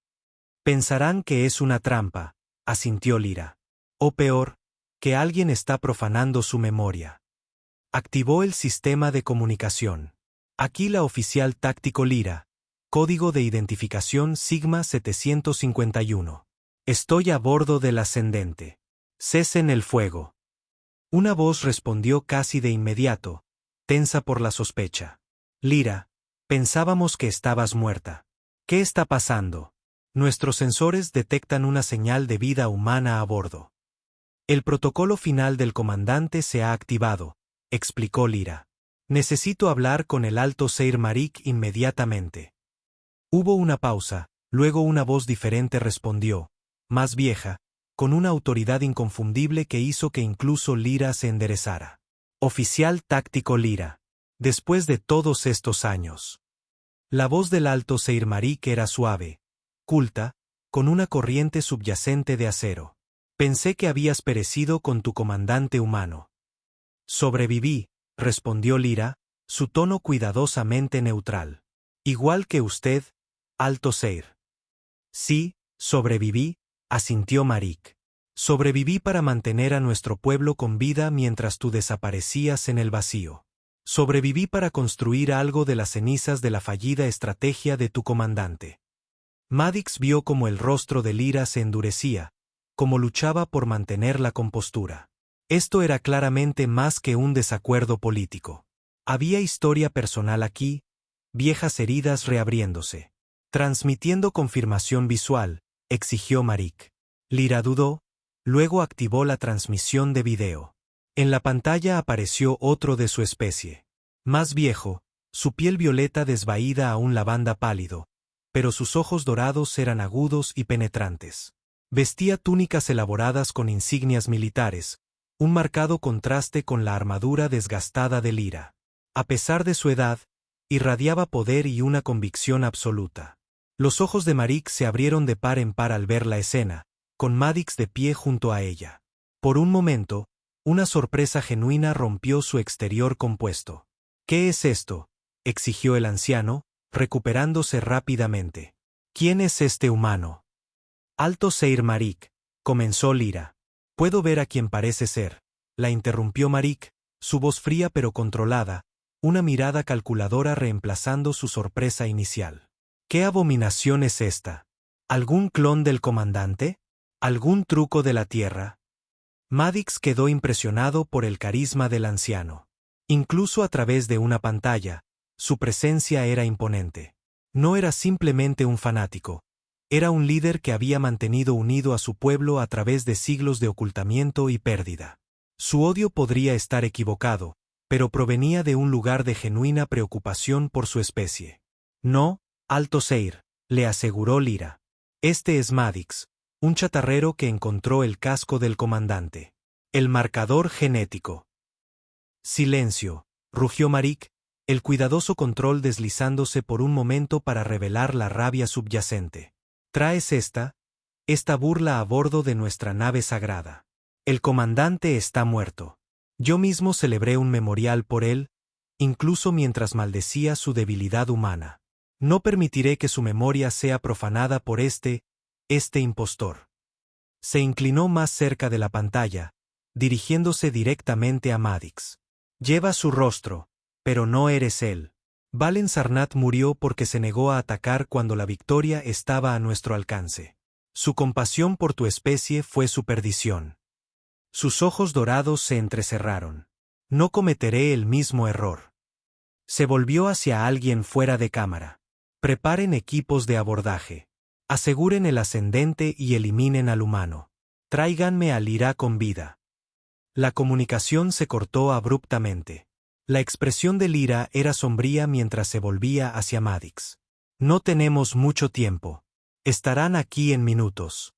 Pensarán que es una trampa, asintió Lyra. O peor, que alguien está profanando su memoria. Activó el sistema de comunicación. Aquí la oficial táctico Lyra, código de identificación Sigma 751. Estoy a bordo del ascendente. Cesen el fuego. Una voz respondió casi de inmediato, tensa por la sospecha. Lyra, pensábamos que estabas muerta. ¿Qué está pasando? Nuestros sensores detectan una señal de vida humana a bordo. El protocolo final del comandante se ha activado, explicó Lyra. Necesito hablar con el alto Seir Marik inmediatamente. Hubo una pausa, luego una voz diferente respondió, más vieja, con una autoridad inconfundible que hizo que incluso Lyra se enderezara. Oficial táctico Lyra. Después de todos estos años. La voz del alto Seir Marik era suave, culta, con una corriente subyacente de acero. Pensé que habías perecido con tu comandante humano. Sobreviví, respondió Lyra, su tono cuidadosamente neutral. Igual que usted, alto Seir. Sí, sobreviví, asintió Marik. Sobreviví para mantener a nuestro pueblo con vida mientras tú desaparecías en el vacío. Sobreviví para construir algo de las cenizas de la fallida estrategia de tu comandante. Madix vio cómo el rostro de Lyra se endurecía, como luchaba por mantener la compostura. Esto era claramente más que un desacuerdo político. Había historia personal aquí, viejas heridas reabriéndose. Transmitiendo confirmación visual, exigió Marik. Lyra dudó, luego activó la transmisión de video. En la pantalla apareció otro de su especie. Más viejo, su piel violeta desvaída a un lavanda pálido, pero sus ojos dorados eran agudos y penetrantes. Vestía túnicas elaboradas con insignias militares, un marcado contraste con la armadura desgastada de Lyra. A pesar de su edad, irradiaba poder y una convicción absoluta. Los ojos de Marik se abrieron de par en par al ver la escena, con Madix de pie junto a ella. Por un momento, una sorpresa genuina rompió su exterior compuesto. ¿Qué es esto?, exigió el anciano, recuperándose rápidamente. ¿Quién es este humano? Alto Seir Marik, comenzó Lyra. Puedo ver a quien parece ser, la interrumpió Marik, su voz fría pero controlada, una mirada calculadora reemplazando su sorpresa inicial. ¿Qué abominación es esta? ¿Algún clon del comandante? ¿Algún truco de la Tierra? Madix quedó impresionado por el carisma del anciano. Incluso a través de una pantalla, su presencia era imponente. No era simplemente un fanático, era un líder que había mantenido unido a su pueblo a través de siglos de ocultamiento y pérdida. Su odio podría estar equivocado, pero provenía de un lugar de genuina preocupación por su especie. No, Alto Seir, le aseguró Lyra. Este es Madix, un chatarrero que encontró el casco del comandante. El marcador genético. Silencio, rugió Marik, el cuidadoso control deslizándose por un momento para revelar la rabia subyacente. ¿Traes esta burla a bordo de nuestra nave sagrada? El comandante está muerto. Yo mismo celebré un memorial por él, incluso mientras maldecía su debilidad humana. No permitiré que su memoria sea profanada por este impostor. Se inclinó más cerca de la pantalla, dirigiéndose directamente a Madix. Lleva su rostro, pero no eres él. Valen Sarnat murió porque se negó a atacar cuando la victoria estaba a nuestro alcance. Su compasión por tu especie fue su perdición. Sus ojos dorados se entrecerraron. No cometeré el mismo error. Se volvió hacia alguien fuera de cámara. Preparen equipos de abordaje. Aseguren el ascendente y eliminen al humano. Tráiganme a Lyra con vida. La comunicación se cortó abruptamente. La expresión de Lyra era sombría mientras se volvía hacia Madix. No tenemos mucho tiempo. Estarán aquí en minutos.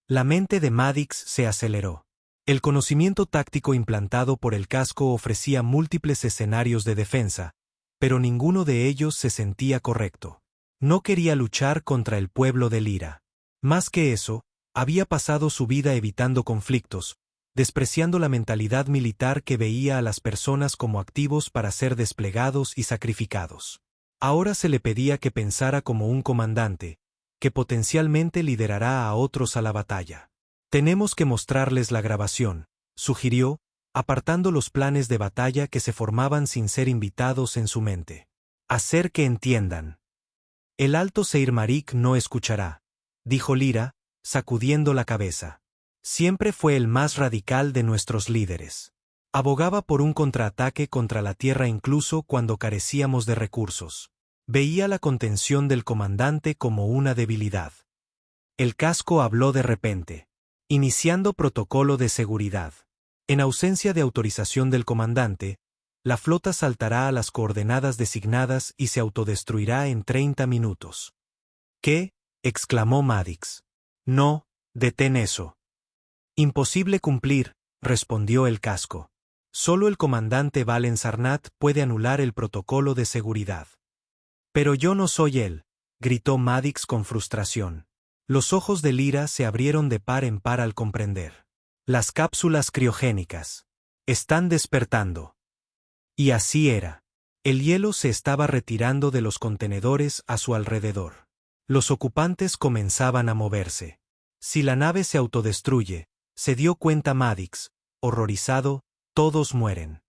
La mente de Madix se aceleró. El conocimiento táctico implantado por el casco ofrecía múltiples escenarios de defensa, pero ninguno de ellos se sentía correcto. No quería luchar contra el pueblo de Lyra. Más que eso, había pasado su vida evitando conflictos, despreciando la mentalidad militar que veía a las personas como activos para ser desplegados y sacrificados. Ahora se le pedía que pensara como un comandante, que potencialmente liderará a otros a la batalla. Tenemos que mostrarles la grabación, sugirió, apartando los planes de batalla que se formaban sin ser invitados en su mente. Hacer que entiendan. El Alto Seir Marik no escuchará, dijo Lyra, sacudiendo la cabeza. Siempre fue el más radical de nuestros líderes. Abogaba por un contraataque contra la Tierra incluso cuando carecíamos de recursos. Veía la contención del comandante como una debilidad. El casco habló de repente. Iniciando protocolo de seguridad. En ausencia de autorización del comandante, la flota saltará a las coordenadas designadas y se autodestruirá en 30 minutos. ¿Qué? Exclamó Madix. No, detén eso. Imposible cumplir, respondió el casco. Solo el comandante Valen Sarnat puede anular el protocolo de seguridad. Pero yo no soy él, gritó Madix con frustración. Los ojos de Lyra se abrieron de par en par al comprender. Las cápsulas criogénicas. Están despertando. Y así era. El hielo se estaba retirando de los contenedores a su alrededor. Los ocupantes comenzaban a moverse. Si la nave se autodestruye, se dio cuenta Madix, horrorizado, todos mueren.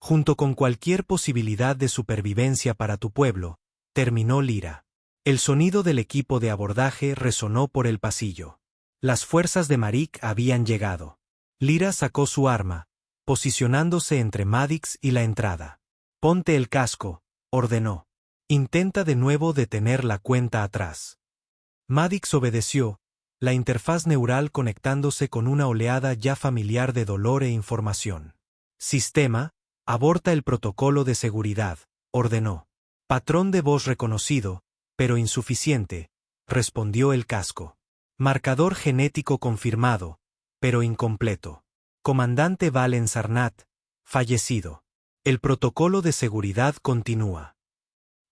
Junto con cualquier posibilidad de supervivencia para tu pueblo, terminó Lyra. El sonido del equipo de abordaje resonó por el pasillo. Las fuerzas de Marik habían llegado. Lyra sacó su arma, posicionándose entre Madix y la entrada. Ponte el casco, ordenó. Intenta de nuevo detener la cuenta atrás. Madix obedeció, la interfaz neural conectándose con una oleada ya familiar de dolor e información. Sistema, aborta el protocolo de seguridad, ordenó. Patrón de voz reconocido, pero insuficiente, respondió el casco. Marcador genético confirmado, pero incompleto. Comandante Valen Sarnat, fallecido. El protocolo de seguridad continúa.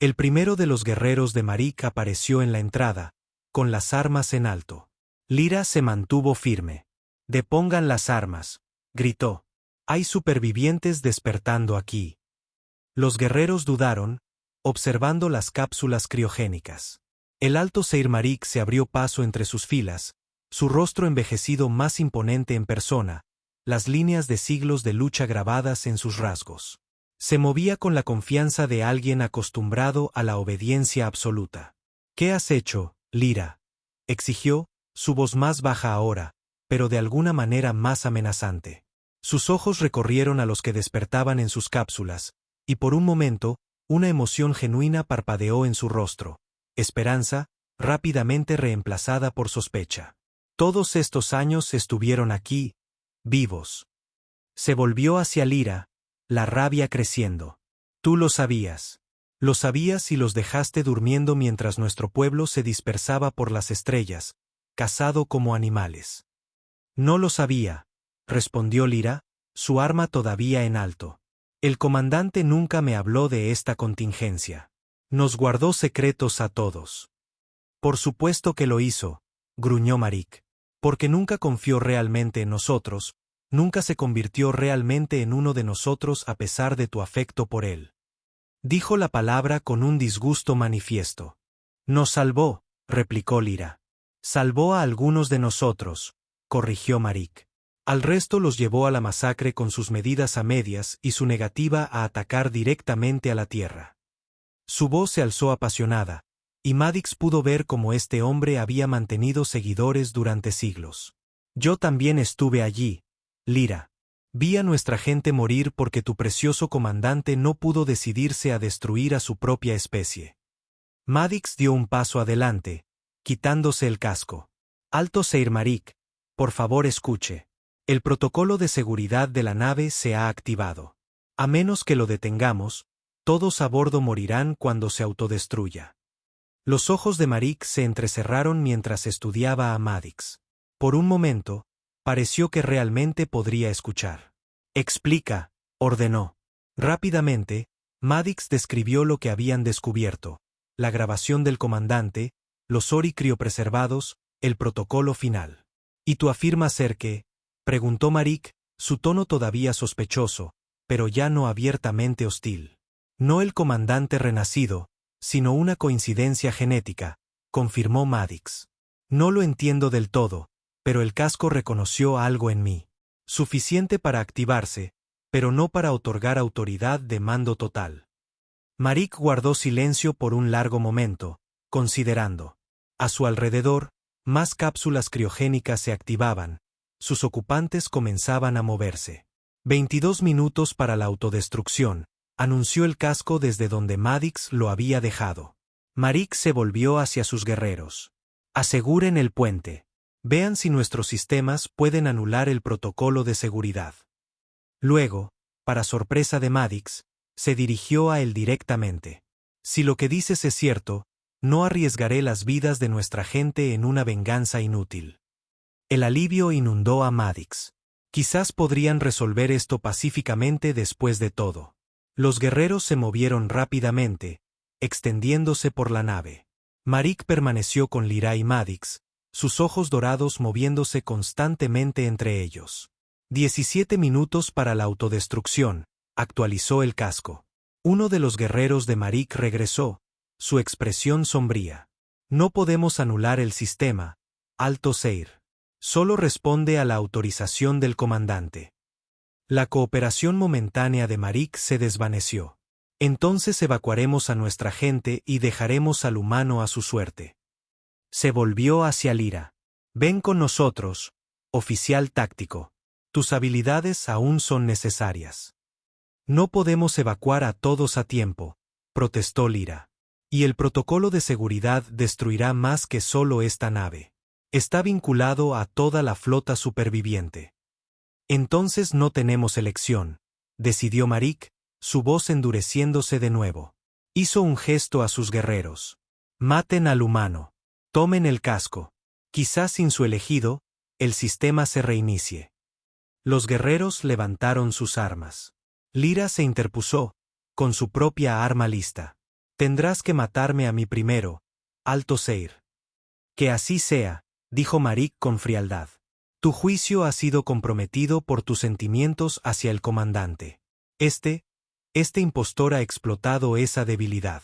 El primero de los guerreros de Marik apareció en la entrada, con las armas en alto. Lyra se mantuvo firme. Depongan las armas, gritó. Hay supervivientes despertando aquí. Los guerreros dudaron, observando las cápsulas criogénicas. El alto Seir Marik se abrió paso entre sus filas, su rostro envejecido más imponente en persona, las líneas de siglos de lucha grabadas en sus rasgos. Se movía con la confianza de alguien acostumbrado a la obediencia absoluta. «¿Qué has hecho, Lyra?», exigió, su voz más baja ahora, pero de alguna manera más amenazante. Sus ojos recorrieron a los que despertaban en sus cápsulas, y por un momento, una emoción genuina parpadeó en su rostro. Esperanza, rápidamente reemplazada por sospecha. Todos estos años estuvieron aquí, vivos. Se volvió hacia Lyra, la rabia creciendo. Tú lo sabías. Lo sabías y los dejaste durmiendo mientras nuestro pueblo se dispersaba por las estrellas, cazado como animales. No lo sabía, respondió Lyra, su arma todavía en alto. El comandante nunca me habló de esta contingencia. Nos guardó secretos a todos. Por supuesto que lo hizo, gruñó Marik. Porque nunca confió realmente en nosotros, nunca se convirtió realmente en uno de nosotros a pesar de tu afecto por él. Dijo la palabra con un disgusto manifiesto. Nos salvó, replicó Lyra. Salvó a algunos de nosotros, corrigió Marik. Al resto los llevó a la masacre con sus medidas a medias y su negativa a atacar directamente a la tierra. Su voz se alzó apasionada, y Madix pudo ver cómo este hombre había mantenido seguidores durante siglos. Yo también estuve allí, Lyra. Vi a nuestra gente morir porque tu precioso comandante no pudo decidirse a destruir a su propia especie. Madix dio un paso adelante, quitándose el casco. Alto Seir Marik, por favor escuche. El protocolo de seguridad de la nave se ha activado. A menos que lo detengamos, todos a bordo morirán cuando se autodestruya. Los ojos de Marik se entrecerraron mientras estudiaba a Madix. Por un momento, pareció que realmente podría escuchar. Explica, ordenó. Rápidamente, Madix describió lo que habían descubierto, la grabación del comandante, los Ori criopreservados, el protocolo final. ¿Y tú afirmas ser que? Preguntó Marik, su tono todavía sospechoso, pero ya no abiertamente hostil. No el comandante renacido, sino una coincidencia genética, confirmó Madix. No lo entiendo del todo, pero el casco reconoció algo en mí. Suficiente para activarse, pero no para otorgar autoridad de mando total. Marik guardó silencio por un largo momento, considerando. A su alrededor, más cápsulas criogénicas se activaban, sus ocupantes comenzaban a moverse. 22 minutos para la autodestrucción, anunció el casco desde donde Madix lo había dejado. Marik se volvió hacia sus guerreros. Aseguren el puente. Vean si nuestros sistemas pueden anular el protocolo de seguridad. Luego, para sorpresa de Madix, se dirigió a él directamente. Si lo que dices es cierto, no arriesgaré las vidas de nuestra gente en una venganza inútil. El alivio inundó a Madix. Quizás podrían resolver esto pacíficamente después de todo. Los guerreros se movieron rápidamente, extendiéndose por la nave. Marik permaneció con Lyra y Madix, sus ojos dorados moviéndose constantemente entre ellos. 17 minutos para la autodestrucción, actualizó el casco. Uno de los guerreros de Marik regresó, su expresión sombría. No podemos anular el sistema, Alto Seir. Solo responde a la autorización del comandante. La cooperación momentánea de Marik se desvaneció. Entonces evacuaremos a nuestra gente y dejaremos al humano a su suerte. Se volvió hacia Lyra. Ven con nosotros, oficial táctico. Tus habilidades aún son necesarias. No podemos evacuar a todos a tiempo, protestó Lyra. Y el protocolo de seguridad destruirá más que solo esta nave. Está vinculado a toda la flota superviviente. Entonces no tenemos elección, decidió Marik, su voz endureciéndose de nuevo. Hizo un gesto a sus guerreros. Maten al humano. Tomen el casco. Quizás sin su elegido, el sistema se reinicie. Los guerreros levantaron sus armas. Lyra se interpuso, con su propia arma lista. Tendrás que matarme a mí primero, Alto Seir. Que así sea, dijo Marik con frialdad. Tu juicio ha sido comprometido por tus sentimientos hacia el comandante. Este impostor ha explotado esa debilidad.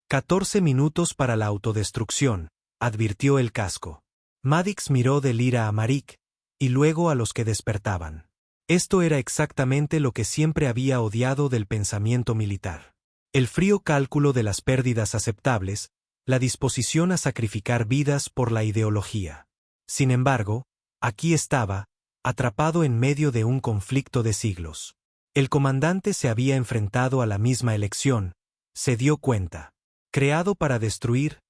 14 minutos para la autodestrucción, advirtió el casco. Madix miró de Lyra a Maric, y luego a los que despertaban. Esto era exactamente lo que siempre había odiado del pensamiento militar. El frío cálculo de las pérdidas aceptables, la disposición a sacrificar vidas por la ideología. Sin embargo, aquí estaba, atrapado en medio de un conflicto de siglos. El comandante se había enfrentado a la misma elección, se dio cuenta. Creado para destruir,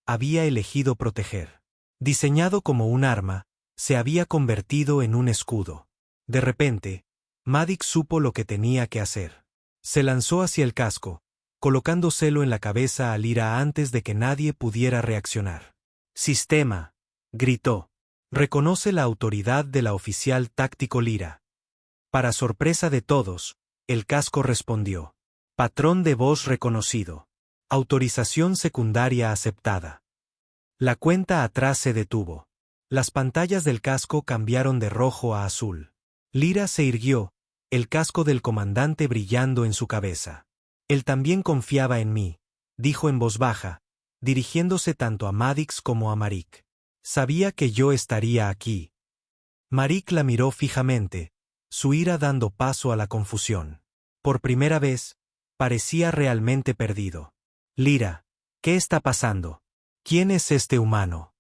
había elegido proteger. Diseñado como un arma, se había convertido en un escudo. De repente, Madix supo lo que tenía que hacer. Se lanzó hacia el casco, colocándoselo en la cabeza a Lyra antes de que nadie pudiera reaccionar. «Sistema», gritó. «Reconoce la autoridad de la oficial táctico Lyra». Para sorpresa de todos, el casco respondió. «Patrón de voz reconocido. Autorización secundaria aceptada». La cuenta atrás se detuvo. Las pantallas del casco cambiaron de rojo a azul. Lyra se irguió, el casco del comandante brillando en su cabeza. «Él también confiaba en mí», dijo en voz baja, dirigiéndose tanto a Madix como a Maric. «Sabía que yo estaría aquí». Maric la miró fijamente, su ira dando paso a la confusión. Por primera vez, parecía realmente perdido. «Lyra, ¿qué está pasando? ¿Quién es este humano?»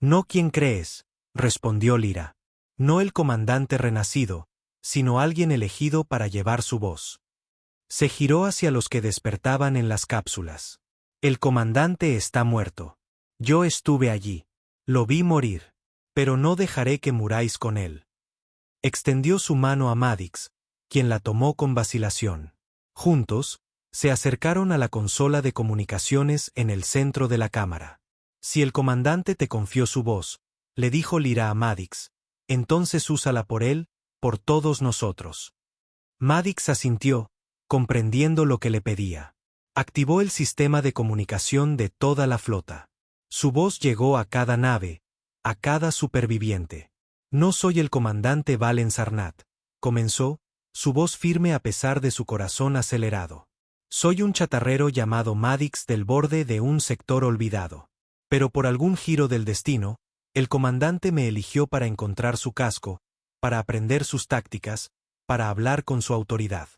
«No quien crees», respondió Lyra. «No el comandante renacido, sino alguien elegido para llevar su voz». Se giró hacia los que despertaban en las cápsulas. «El comandante está muerto. Yo estuve allí. Lo vi morir. Pero no dejaré que muráis con él». Extendió su mano a Madix, quien la tomó con vacilación. Juntos, se acercaron a la consola de comunicaciones en el centro de la cámara. «Si el comandante te confió su voz», le dijo Lyra a Madix, «entonces úsala por él, por todos nosotros». Madix asintió, comprendiendo lo que le pedía. Activó el sistema de comunicación de toda la flota. Su voz llegó a cada nave, a cada superviviente. «No soy el comandante Valen Sarnat», comenzó, su voz firme a pesar de su corazón acelerado. «Soy un chatarrero llamado Madix del borde de un sector olvidado. Pero por algún giro del destino, el comandante me eligió para encontrar su casco, para aprender sus tácticas, para hablar con su autoridad».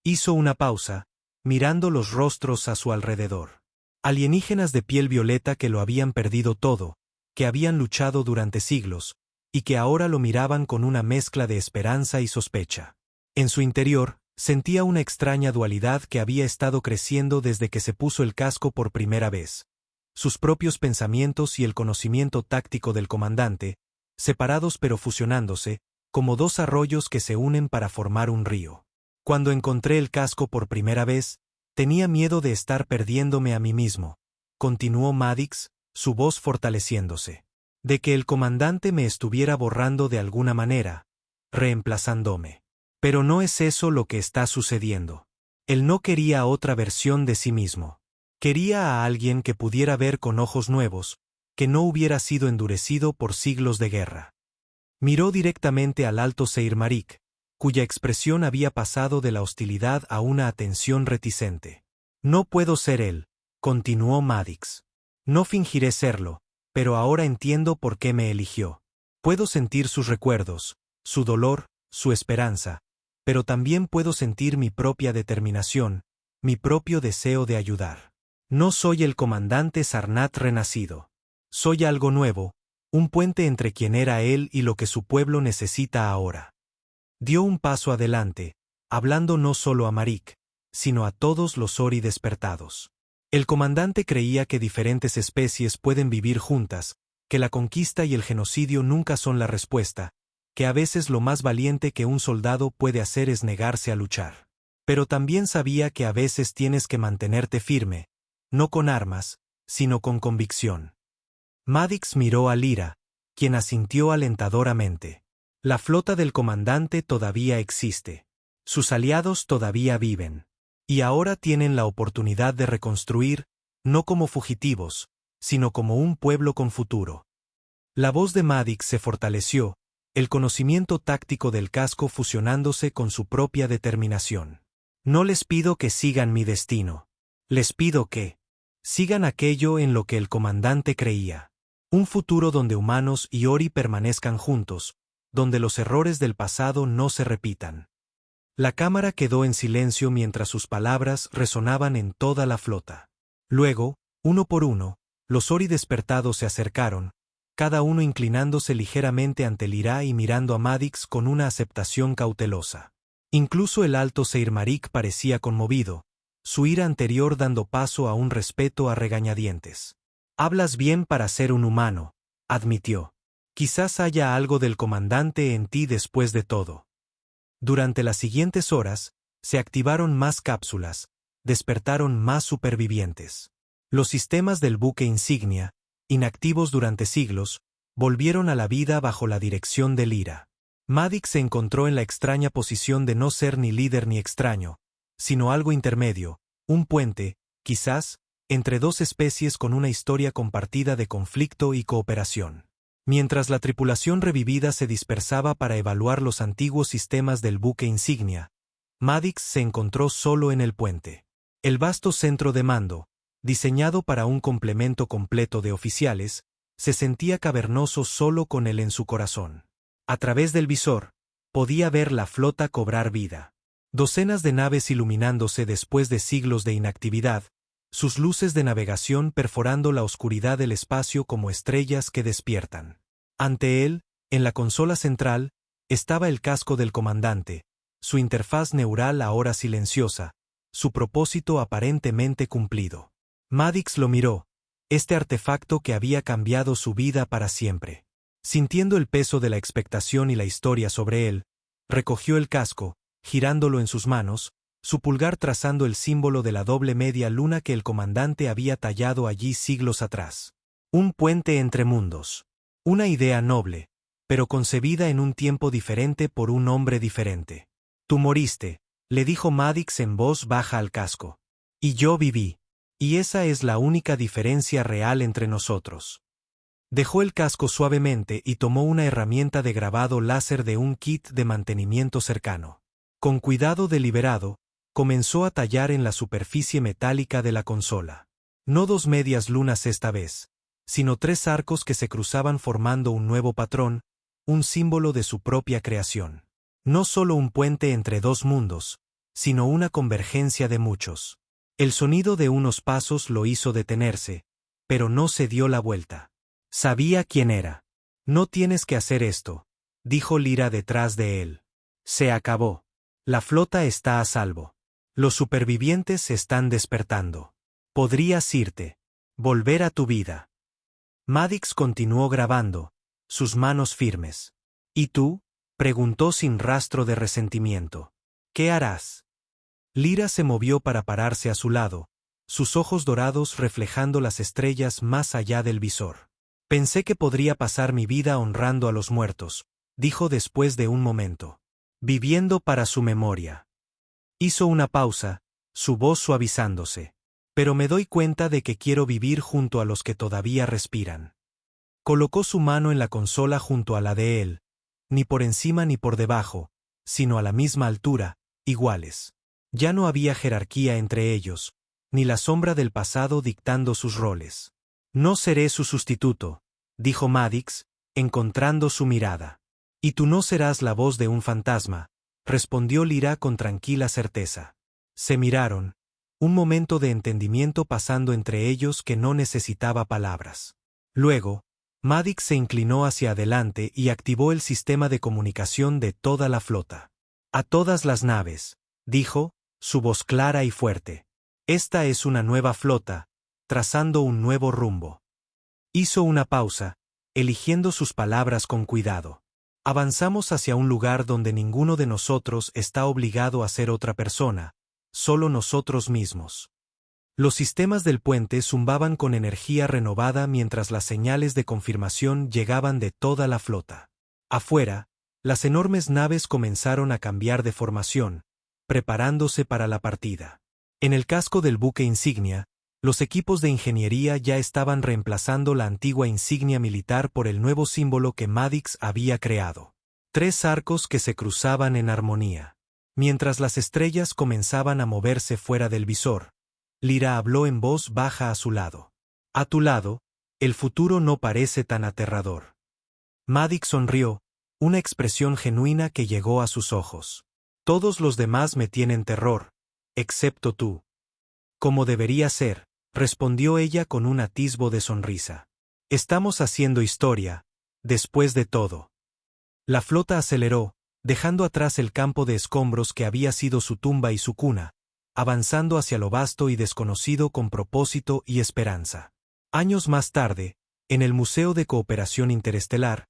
Hizo una pausa, mirando los rostros a su alrededor. Alienígenas de piel violeta que lo habían perdido todo, que habían luchado durante siglos, y que ahora lo miraban con una mezcla de esperanza y sospecha. En su interior, sentía una extraña dualidad que había estado creciendo desde que se puso el casco por primera vez. Sus propios pensamientos y el conocimiento táctico del comandante, separados pero fusionándose, como dos arroyos que se unen para formar un río. «Cuando encontré el casco por primera vez, tenía miedo de estar perdiéndome a mí mismo», continuó Madix, su voz fortaleciéndose. «De que el comandante me estuviera borrando de alguna manera, reemplazándome. Pero no es eso lo que está sucediendo. Él no quería otra versión de sí mismo. Quería a alguien que pudiera ver con ojos nuevos, que no hubiera sido endurecido por siglos de guerra». Miró directamente al alto Seir Maric, cuya expresión había pasado de la hostilidad a una atención reticente. «No puedo ser él», continuó Madix. «No fingiré serlo, pero ahora entiendo por qué me eligió. Puedo sentir sus recuerdos, su dolor, su esperanza, pero también puedo sentir mi propia determinación, mi propio deseo de ayudar. No soy el comandante Sarnat renacido. Soy algo nuevo, un puente entre quien era él y lo que su pueblo necesita ahora». Dio un paso adelante, hablando no solo a Maric, sino a todos los Ori despertados. El comandante creía que diferentes especies pueden vivir juntas, que la conquista y el genocidio nunca son la respuesta, que a veces lo más valiente que un soldado puede hacer es negarse a luchar. Pero también sabía que a veces tienes que mantenerte firme, no con armas, sino con convicción. Madix miró a Lyra, quien asintió alentadoramente. La flota del comandante todavía existe. Sus aliados todavía viven. Y ahora tienen la oportunidad de reconstruir, no como fugitivos, sino como un pueblo con futuro. La voz de Madix se fortaleció, el conocimiento táctico del casco fusionándose con su propia determinación. «No les pido que sigan mi destino. Les pido que Sigan aquello en lo que el comandante creía. Un futuro donde humanos y Ori permanezcan juntos, donde los errores del pasado no se repitan. La cámara quedó en silencio mientras sus palabras resonaban en toda la flota. Luego, uno por uno, los Ori despertados se acercaron, cada uno inclinándose ligeramente ante Lyra y mirando a Madix con una aceptación cautelosa. Incluso el alto Seir Marik parecía conmovido, su ira anterior dando paso a un respeto a regañadientes. «Hablas bien para ser un humano», admitió. «Quizás haya algo del comandante en ti después de todo». Durante las siguientes horas, se activaron más cápsulas, despertaron más supervivientes. Los sistemas del buque insignia, inactivos durante siglos, volvieron a la vida bajo la dirección de Lyra. Madix se encontró en la extraña posición de no ser ni líder ni extraño, sino algo intermedio, un puente, quizás, entre dos especies con una historia compartida de conflicto y cooperación. Mientras la tripulación revivida se dispersaba para evaluar los antiguos sistemas del buque insignia, Madix se encontró solo en el puente. El vasto centro de mando, diseñado para un complemento completo de oficiales, se sentía cavernoso solo con él en su corazón. A través del visor, podía ver la flota cobrar vida. Docenas de naves iluminándose después de siglos de inactividad, sus luces de navegación perforando la oscuridad del espacio como estrellas que despiertan. Ante él, en la consola central, estaba el casco del comandante, su interfaz neural ahora silenciosa, su propósito aparentemente cumplido. Madix lo miró, este artefacto que había cambiado su vida para siempre. Sintiendo el peso de la expectación y la historia sobre él, recogió el casco, girándolo en sus manos, su pulgar trazando el símbolo de la doble media luna que el comandante había tallado allí siglos atrás. Un puente entre mundos. Una idea noble, pero concebida en un tiempo diferente por un hombre diferente. Tú moriste, le dijo Madix en voz baja al casco. Y yo viví. Y esa es la única diferencia real entre nosotros. Dejó el casco suavemente y tomó una herramienta de grabado láser de un kit de mantenimiento cercano. Con cuidado deliberado, comenzó a tallar en la superficie metálica de la consola. No dos medias lunas esta vez, sino tres arcos que se cruzaban formando un nuevo patrón, un símbolo de su propia creación. No solo un puente entre dos mundos, sino una convergencia de muchos. El sonido de unos pasos lo hizo detenerse, pero no se dio la vuelta. Sabía quién era. No tienes que hacer esto, dijo Lyra detrás de él. Se acabó. La flota está a salvo. Los supervivientes están despertando. Podrías irte. Volver a tu vida. Madix continuó grabando, sus manos firmes. ¿Y tú? Preguntó sin rastro de resentimiento. ¿Qué harás? Lyra se movió para pararse a su lado, sus ojos dorados reflejando las estrellas más allá del visor. Pensé que podría pasar mi vida honrando a los muertos, dijo después de un momento. Viviendo para su memoria. Hizo una pausa, su voz suavizándose. Pero me doy cuenta de que quiero vivir junto a los que todavía respiran. Colocó su mano en la consola junto a la de él, ni por encima ni por debajo, sino a la misma altura, iguales. Ya no había jerarquía entre ellos, ni la sombra del pasado dictando sus roles. No seré su sustituto, dijo Madix, encontrando su mirada. Y tú no serás la voz de un fantasma, respondió Lyra con tranquila certeza. Se miraron, un momento de entendimiento pasando entre ellos que no necesitaba palabras. Luego, Madix se inclinó hacia adelante y activó el sistema de comunicación de toda la flota. A todas las naves, dijo, su voz clara y fuerte. Esta es una nueva flota, trazando un nuevo rumbo. Hizo una pausa, eligiendo sus palabras con cuidado. Avanzamos hacia un lugar donde ninguno de nosotros está obligado a ser otra persona, solo nosotros mismos. Los sistemas del puente zumbaban con energía renovada mientras las señales de confirmación llegaban de toda la flota. Afuera, las enormes naves comenzaron a cambiar de formación, preparándose para la partida. En el casco del buque insignia, los equipos de ingeniería ya estaban reemplazando la antigua insignia militar por el nuevo símbolo que Madix había creado. Tres arcos que se cruzaban en armonía. Mientras las estrellas comenzaban a moverse fuera del visor, Lyra habló en voz baja a su lado. A tu lado, el futuro no parece tan aterrador. Maddox sonrió, una expresión genuina que llegó a sus ojos. Todos los demás me tienen terror, excepto tú. Como debería ser, respondió ella con un atisbo de sonrisa. Estamos haciendo historia, después de todo. La flota aceleró, dejando atrás el campo de escombros que había sido su tumba y su cuna, avanzando hacia lo vasto y desconocido con propósito y esperanza. Años más tarde, en el Museo de Cooperación Interestelar,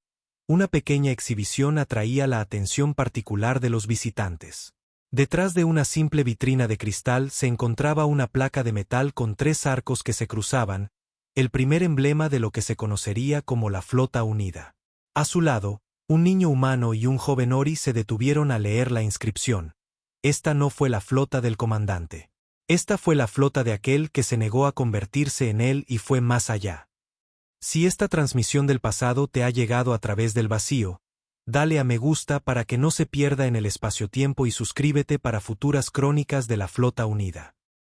una pequeña exhibición atraía la atención particular de los visitantes. Detrás de una simple vitrina de cristal se encontraba una placa de metal con 3 arcos que se cruzaban, el primer emblema de lo que se conocería como la Flota Unida. A su lado, un niño humano y un joven Ori se detuvieron a leer la inscripción. Esta no fue la flota del comandante. Esta fue la flota de aquel que se negó a convertirse en él y fue más allá. Si esta transmisión del pasado te ha llegado a través del vacío, dale a me gusta para que no se pierda en el espacio-tiempo y suscríbete para futuras crónicas de la Flota Unida.